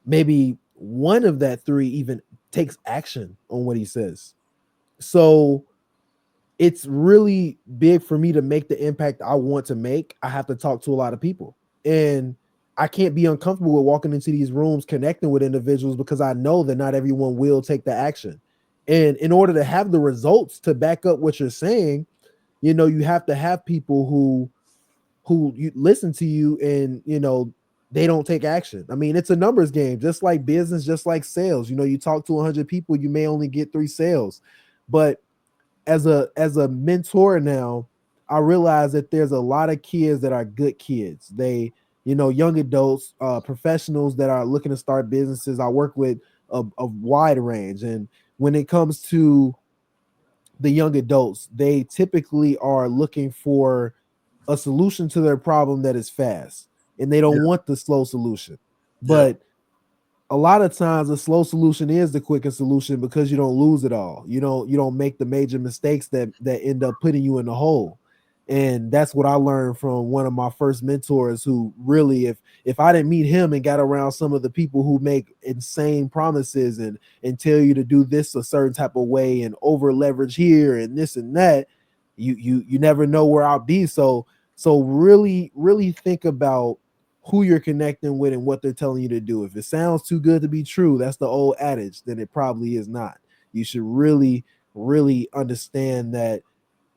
Speaker 2: maybe one of that 3 even takes action on what he says. So it's really big for me to make the impact I want to make. I have to talk to a lot of people. And I can't be uncomfortable with walking into these rooms connecting with individuals because I know that not everyone will take the action. And in order to have the results to back up what you're saying, you know, you have to have people who you listen to you and, you know, they don't take action. I mean, it's a numbers game, just like business, just like sales. You know, you talk to 100 people, you may only get 3 sales. But as a mentor now, I realize that there's a lot of kids that are good kids. They, you know, young adults, professionals that are looking to start businesses. I work with a wide range, and when it comes to the young adults, they typically are looking for a solution to their problem that is fast, and they
Speaker 1: Yeah.
Speaker 2: don't want the slow solution.
Speaker 1: Yeah.
Speaker 2: But a lot of times a slow solution is the quickest solution because you don't lose it all. You don't make the major mistakes that end up putting you in the hole. And that's what I learned from one of my first mentors who really, if I didn't meet him and got around some of the people who make insane promises and tell you to do this a certain type of way and over leverage here and this and that, you never know where I'll be. So really think about who you're connecting with and what they're telling you to do. If it sounds too good to be true, that's the old adage, then it probably is not. You should really understand that.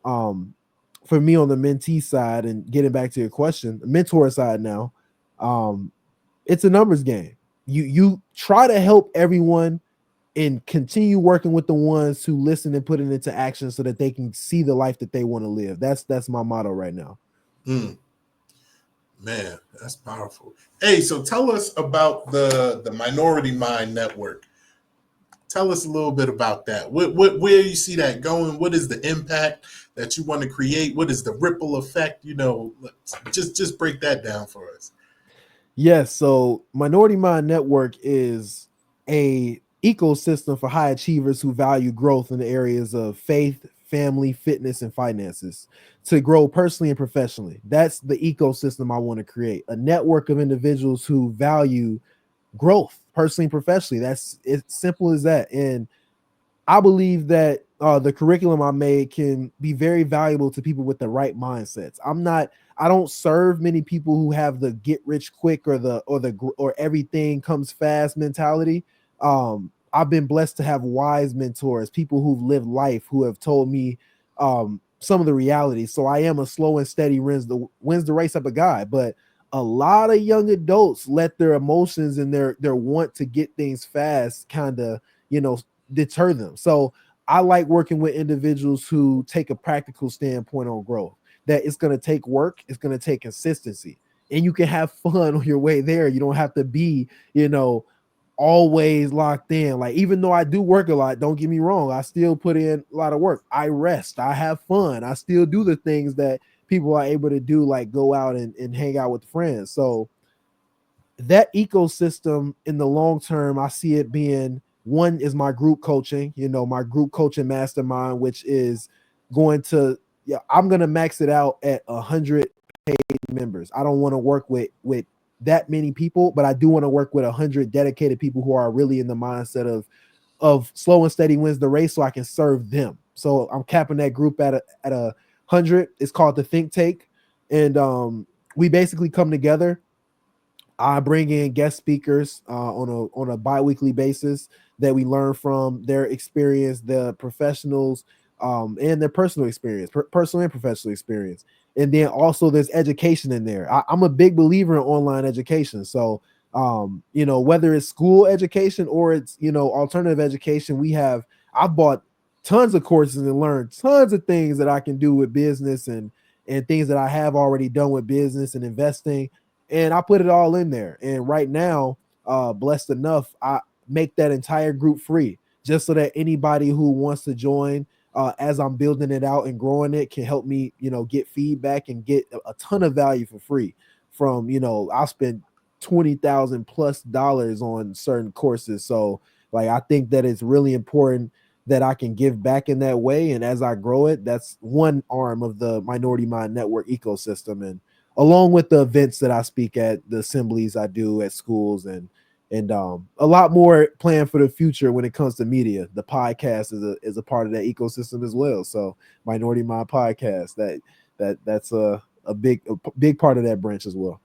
Speaker 2: um for me on the mentee side, and getting back to your question, the mentor side now, um it's a numbers game. You try to help everyone and continue working with the ones who listen and put it into action so that they can see the life that they want to live. That's my motto right now.
Speaker 1: Mm, man, that's powerful. Hey, so tell us about the Minority Mind Network. Tell us a little bit about that. Where you see that going? What is the impact that you want to create? What is the ripple effect? You know, just break that down for us.
Speaker 2: Yes, so Minority Mind Network is a ecosystem for high achievers who value growth in the areas of faith, family, fitness, and finances to grow personally and professionally. That's the ecosystem I want to create. A network of individuals who value growth personally and professionally. That's it's simple as that. And I believe that the curriculum I made can be very valuable to people with the right mindsets. I don't serve many people who have the get rich quick or everything comes fast mentality. I've been blessed to have wise mentors, people who've lived life, who have told me some of the realities. So I am a slow and steady wins the race up a guy, but a lot of young adults let their emotions and their want to get things fast kind of, you know, deter them. So I like working with individuals who take a practical standpoint on growth, that it's going to take work, it's going to take consistency, and you can have fun on your way there. You don't have to be, you know, always locked in. Like, even though I do work a lot, don't get me wrong, I still put in a lot of work. I rest, I have fun, I still do the things that people are able to do, like go out and hang out with friends. So that ecosystem in the long term, I see it being, one is my group coaching, you know, my group coaching mastermind, which is going to, yeah, I'm going to max it out at 100 members. I don't want to work with that many people, but I do want to work with 100 dedicated people who are really in the mindset of slow and steady wins the race, so I can serve them. So I'm capping that group at 100. It's called the Think Take, and we basically come together. I bring in guest speakers on a biweekly basis that we learn from their experience, the professionals, and their personal experience, personal and professional experience. And then also there's education in there. I'm a big believer in online education. So you know, whether it's school education or it's, you know, alternative education, I've bought tons of courses and learned tons of things that I can do with business and things that I have already done with business and investing, and I put it all in there. And right now, blessed enough, I make that entire group free, just so that anybody who wants to join, as I'm building it out and growing it, can help me, you know, get feedback and get a ton of value for free. From, you know, I'll spend $20,000+ on certain courses. So like, I think that it's really important that I can give back in that way. And as I grow it, that's one arm of the Minority Mind Network ecosystem. And along with the events that I speak at, the assemblies I do at schools, and a lot more planned for the future when it comes to media. The podcast is a part of that ecosystem as well. So Minority Mind Podcast, that's a big part of that branch as well.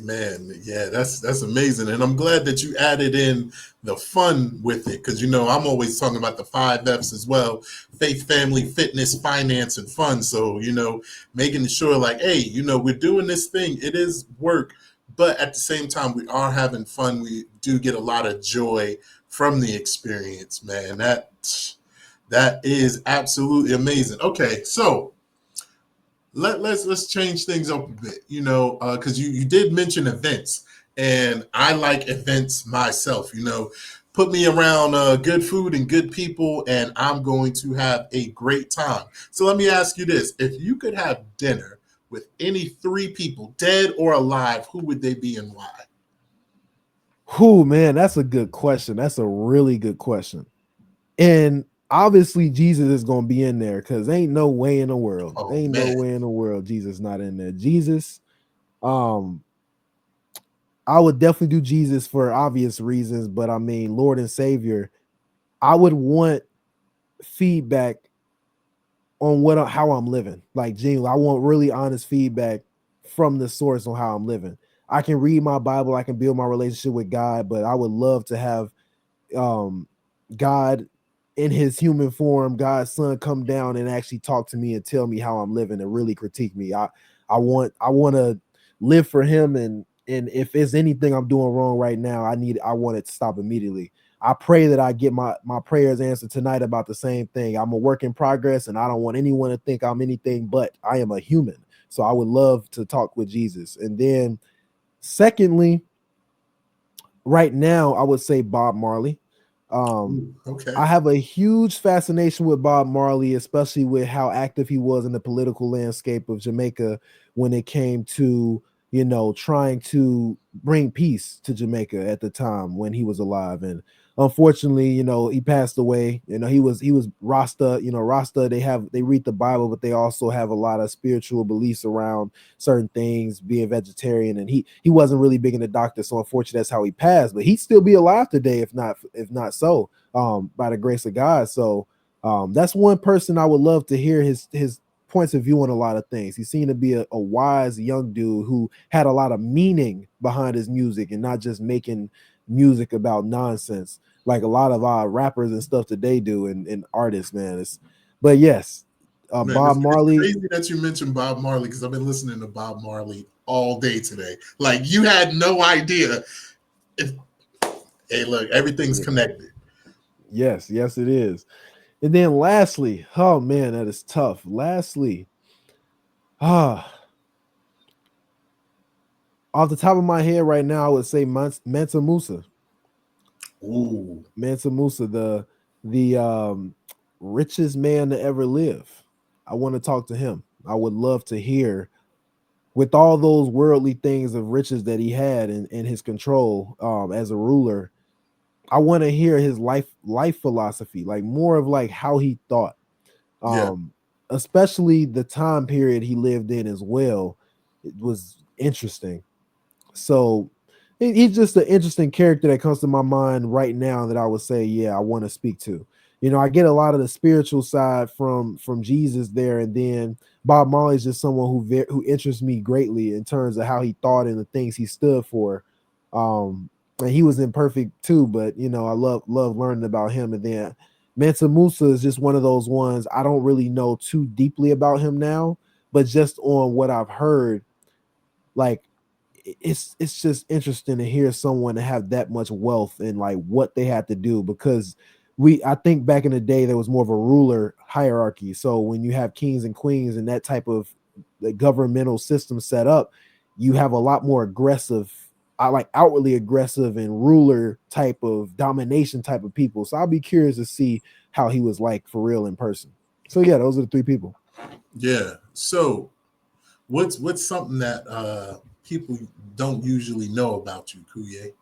Speaker 1: Man, yeah, that's amazing, and I'm glad that you added in the fun with it, because you know I'm always talking about the 5 F's as well: faith, family, fitness, finance, and fun. So you know, making sure like, hey, you know, we're doing this thing. It is work, but at the same time, we are having fun. We do get a lot of joy from the experience, man. That is absolutely amazing. Okay, so let's change things up a bit, you know, because you did mention events, and I like events myself. You know, put me around good food and good people, and I'm going to have a great time. So let me ask you this: if you could have dinner with any 3 people, dead or alive, who would they be and why?
Speaker 2: Who, man, that's a good question. That's a really good question. And obviously Jesus is gonna be in there, because ain't no way in the world,
Speaker 1: Oh man.
Speaker 2: Jesus not in there. Jesus, um, I would definitely do Jesus for obvious reasons, but I mean, Lord and Savior, I would want feedback on how I'm living. Like, genuinely, I want really honest feedback from the source on how I'm living. I can read my Bible, I can build my relationship with God, but I would love to have um God in his human form, God's son, come down and actually talk to me and tell me how I'm living and really critique me. I want to live for him, and if there's anything I'm doing wrong right now, I want it to stop immediately. I pray that I get my prayers answered tonight about the same thing. I'm a work in progress, and I don't want anyone to think I'm anything but I am a human. So I would love to talk with Jesus. And then secondly, right now, I would say Bob Marley. Um,
Speaker 1: Ooh, okay.
Speaker 2: I have a huge fascination with Bob Marley, especially with how active he was in the political landscape of Jamaica when it came to, you know, trying to bring peace to Jamaica at the time when he was alive. And unfortunately, you know, he passed away. You know, he was Rasta. You know, Rasta, they read the Bible, but they also have a lot of spiritual beliefs around certain things, being vegetarian, and he wasn't really big in the doctor. So unfortunately, that's how he passed. But he'd still be alive today, if not so, by the grace of God. So that's one person I would love to hear his points of view on a lot of things. He seemed to be a wise young dude who had a lot of meaning behind his music and not just making music about nonsense like a lot of our rappers and stuff that they do and artists, man. But yes,
Speaker 1: Man,
Speaker 2: Bob
Speaker 1: it's
Speaker 2: Marley.
Speaker 1: crazy that you mentioned Bob Marley because I've been listening to Bob Marley all day today. Like you had no idea. If, hey, look, everything's
Speaker 2: Yeah,
Speaker 1: connected.
Speaker 2: yes, it is. And then lastly, oh man, that is tough. Lastly, ah, off the top of my head right now, I would say Mansa Musa.
Speaker 1: Ooh,
Speaker 2: Mansa Musa, the richest man to ever live. I want to talk to him. I would love to hear with all those worldly things of riches that he had in his control as a ruler. I want to hear his life philosophy, like more of like how he thought,
Speaker 1: yeah,
Speaker 2: um, especially the time period he lived in as well. It was interesting. So he's just an interesting character that comes to my mind right now that I would say, yeah, I want to speak to. You know, I get a lot of the spiritual side from Jesus there, and then Bob Marley is just someone who interests me greatly in terms of how he thought and the things he stood for. And he was imperfect too, but you know, I love learning about him. And then Mansa Musa is just one of those ones I don't really know too deeply about him now, but just on what I've heard, like it's just interesting to hear someone to have that much wealth and like what they had to do because I think back in the day there was more of a ruler hierarchy. So when you have kings and queens and that type of the governmental system set up, you have a lot more aggressive, I like outwardly aggressive and ruler type of domination type of people. So I'll be curious to see how he was like for real in person. So yeah, those are the three people.
Speaker 1: yeah. So what's something that people don't usually know about you, Kuye?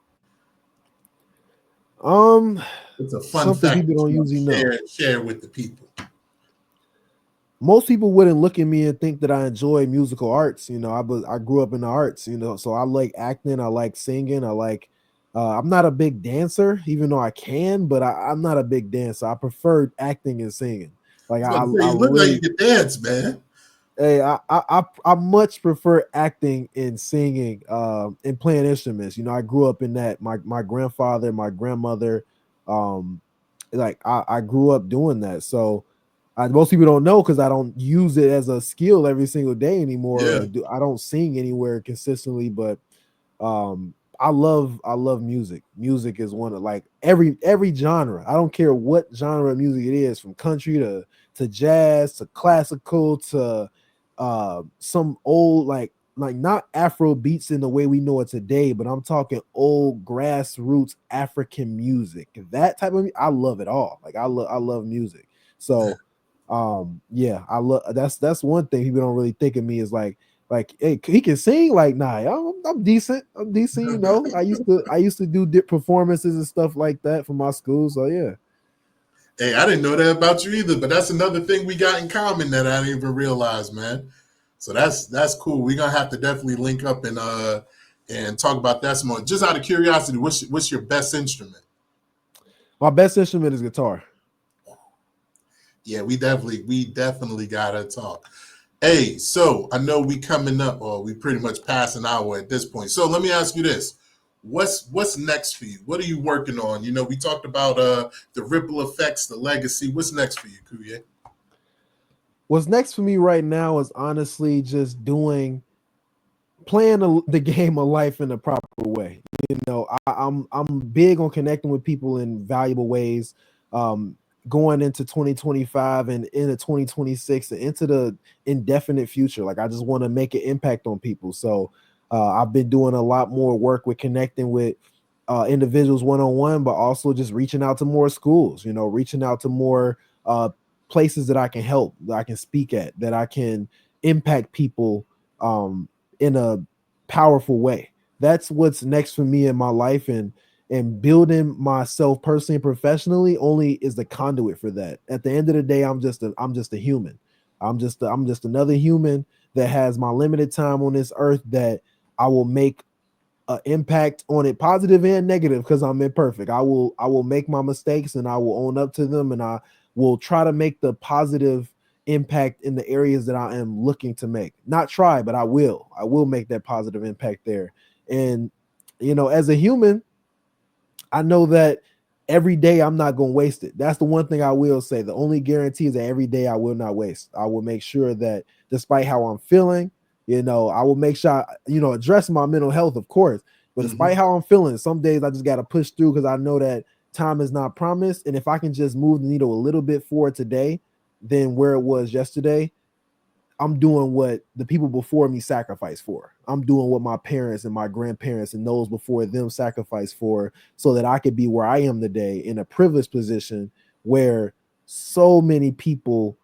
Speaker 2: Um,
Speaker 1: It's a fun
Speaker 2: Something
Speaker 1: fact
Speaker 2: people
Speaker 1: that
Speaker 2: don't
Speaker 1: you want to
Speaker 2: usually know.
Speaker 1: share with the people.
Speaker 2: Most people wouldn't look at me and think that I enjoy musical arts. You know, I grew up in the arts. You know, so I like acting. I like singing. I like. I'm not a big dancer, even though I can, but I'm not a big dancer. I prefer acting and singing. Like
Speaker 1: I was about to say,
Speaker 2: I
Speaker 1: you look like you
Speaker 2: really,
Speaker 1: can dance, man.
Speaker 2: hey, I much prefer acting and singing, and playing instruments. You know, I grew up in that. My grandfather, my grandmother, um, like I grew up doing that. So most people don't know because I don't use it as a skill every single day anymore.
Speaker 1: Yeah,
Speaker 2: I don't sing anywhere consistently, but I love music. Music is one of like every genre. I don't care what genre of music it is, from country to jazz to classical to some old like not Afro beats in the way we know it today, but I'm talking old grassroots African music. That type of I love it all. Like I love music.
Speaker 1: yeah.
Speaker 2: So yeah, I love that's one thing people don't really think of me is like hey, he can sing. Like nah, I'm decent. I'm decent. You know, I used to do performances and stuff like that for my school. So yeah.
Speaker 1: Hey, I didn't know that about you either, but that's another thing we got in common that I didn't even realize, man. So that's cool. We're gonna have to definitely link up and talk about that some more. Just out of curiosity, what's your best instrument?
Speaker 2: My best instrument is guitar.
Speaker 1: Yeah, we definitely gotta talk. Hey, so I know we coming up, or we pretty much past an hour at this point. So let me ask you this: what's next for you? What are you working on? You know, we talked about the ripple effects, the legacy. What's next for you, Kuye?
Speaker 2: What's next for me right now is honestly just doing playing the game of life in a proper way. You know, I'm big on connecting with people in valuable ways. Um, Going into 2025 and into 2026 and into the indefinite future. Like I just want to make an impact on people. So I've been doing a lot more work with connecting with individuals one on one, but also just reaching out to more schools. You know, reaching out to more places that I can help, that I can speak at, that I can impact people um, in a powerful way. That's what's next for me in my life, and building myself personally and professionally only is the conduit for that. At the end of the day, I'm just a human. I'm just another human that has my limited time on this earth that I will make an impact on it, positive and negative, because I'm imperfect. I will make my mistakes and I will own up to them, and I will try to make the positive impact in the areas that I am looking to make. Not try, but I will. I will make that positive impact there. And as a human, I know that every day I'm not going to waste it. That's the one thing I will say. The only guarantee is that every day I will not waste. I will make sure that despite how I'm feeling, I will make sure address my mental health, of course. But despite how I'm feeling, some days I just got to push through because I know that time is not promised. And if I can just move the needle a little bit forward today than where it was yesterday, I'm doing what the people before me sacrificed for. I'm doing what my parents and my grandparents and those before them sacrificed for, so that I could be where I am today in a privileged position where so many people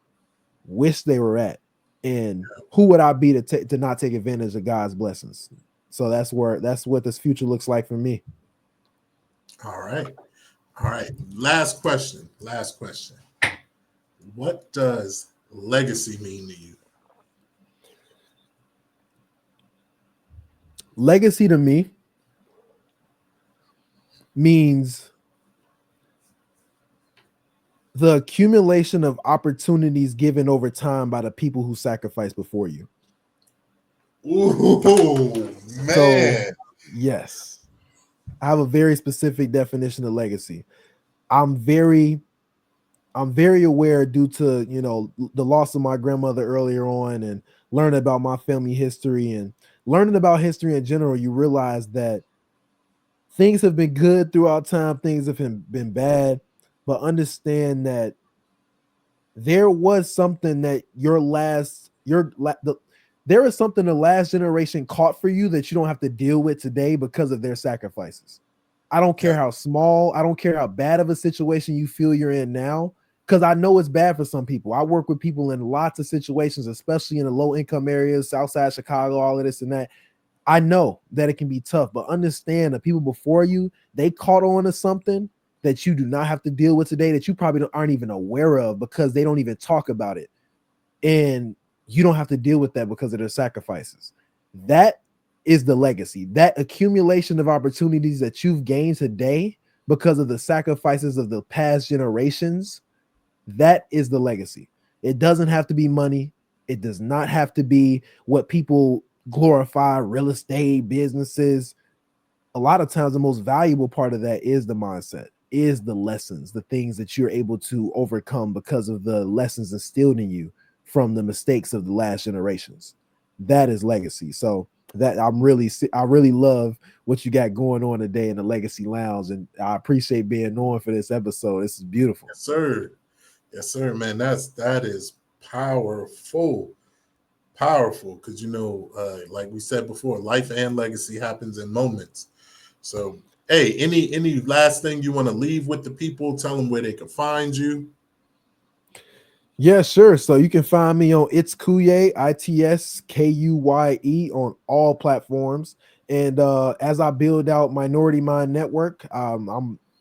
Speaker 2: wish they were at. And who would I be to not take advantage of God's blessings? So that's what this future looks like for me.
Speaker 1: All right. Last question. What does legacy mean to you?
Speaker 2: Legacy to me means the accumulation of opportunities given over time by the people who sacrificed before you.
Speaker 1: Ooh, man.
Speaker 2: So, yes, I have a very specific definition of legacy. I'm very aware, due to the loss of my grandmother earlier on, and learning about my family history and learning about history in general. You realize that things have been good throughout time, things have been bad, but understand that there was something that there is something the last generation caught for you that you don't have to deal with today because of their sacrifices. I don't care how small, I don't care how bad of a situation you feel you're in now, because I know it's bad for some people. I work with people in lots of situations, especially in the low income areas, Southside Chicago, all of this and that. I know that it can be tough, but understand the people before you, they caught on to something that you do not have to deal with today, that you probably aren't even aware of because they don't even talk about it. And you don't have to deal with that because of their sacrifices. That is the legacy. That accumulation of opportunities that you've gained today because of the sacrifices of the past generations, that is the legacy. It doesn't have to be money. It does not have to be what people glorify, real estate, businesses. A lot of times the most valuable part of that is the mindset, is the lessons, the things that you're able to overcome because of the lessons instilled in you from the mistakes of the last generations. That is legacy. So that I really love what you got going on today in the Legacy Lounge, and I appreciate being on for this episode. This is beautiful.
Speaker 1: Yes, sir, man. That is powerful, because like we said before, life and legacy happens in moments. So, hey, any last thing you want to leave with the people? Tell them where they can find you.
Speaker 2: Yeah, sure. So you can find me on It's Kuye, ITSKUYE, on all platforms. And as I build out Minority Mind Network,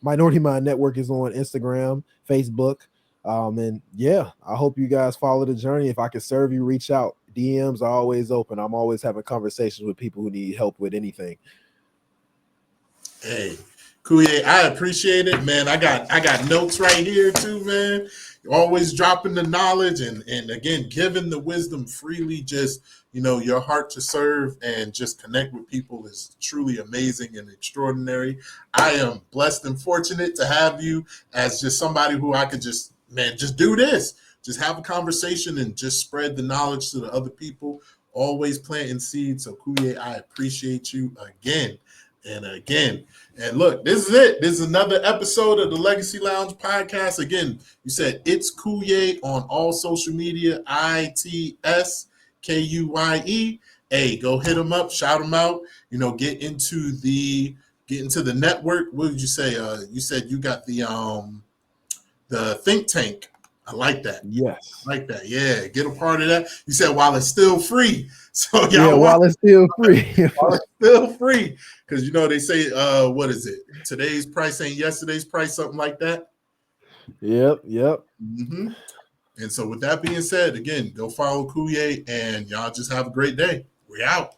Speaker 2: Minority Mind Network is on Instagram, Facebook. And yeah, I hope you guys follow the journey. If I can serve you, reach out. DMs are always open. I'm always having conversations with people who need help with anything.
Speaker 1: Hey, Kuye, I appreciate it, man. I got notes right here too, man. Always dropping the knowledge and again giving the wisdom freely. Just your heart to serve and just connect with people is truly amazing and extraordinary. I am blessed and fortunate to have you as just somebody who I could just do this, just have a conversation and just spread the knowledge to the other people. Always planting seeds. So Kuye, I appreciate you again and again. And look, this is it. This is another episode of the Legacy Lounge podcast. Again, you said It's Kuye on all social media, ITSKUYE. Hey, go hit them up, shout them out. Get into the network. What did you say? You said you got the think tank. I like that.
Speaker 2: Yes.
Speaker 1: I like that. Yeah, get a part of that. You said while it's still free. So
Speaker 2: while it's still free.
Speaker 1: While it's still free. Because they say, what is it? Today's price ain't yesterday's price, something like that.
Speaker 2: Yep.
Speaker 1: Mm-hmm. And so with that being said, again, go follow Kuye and y'all just have a great day. We out.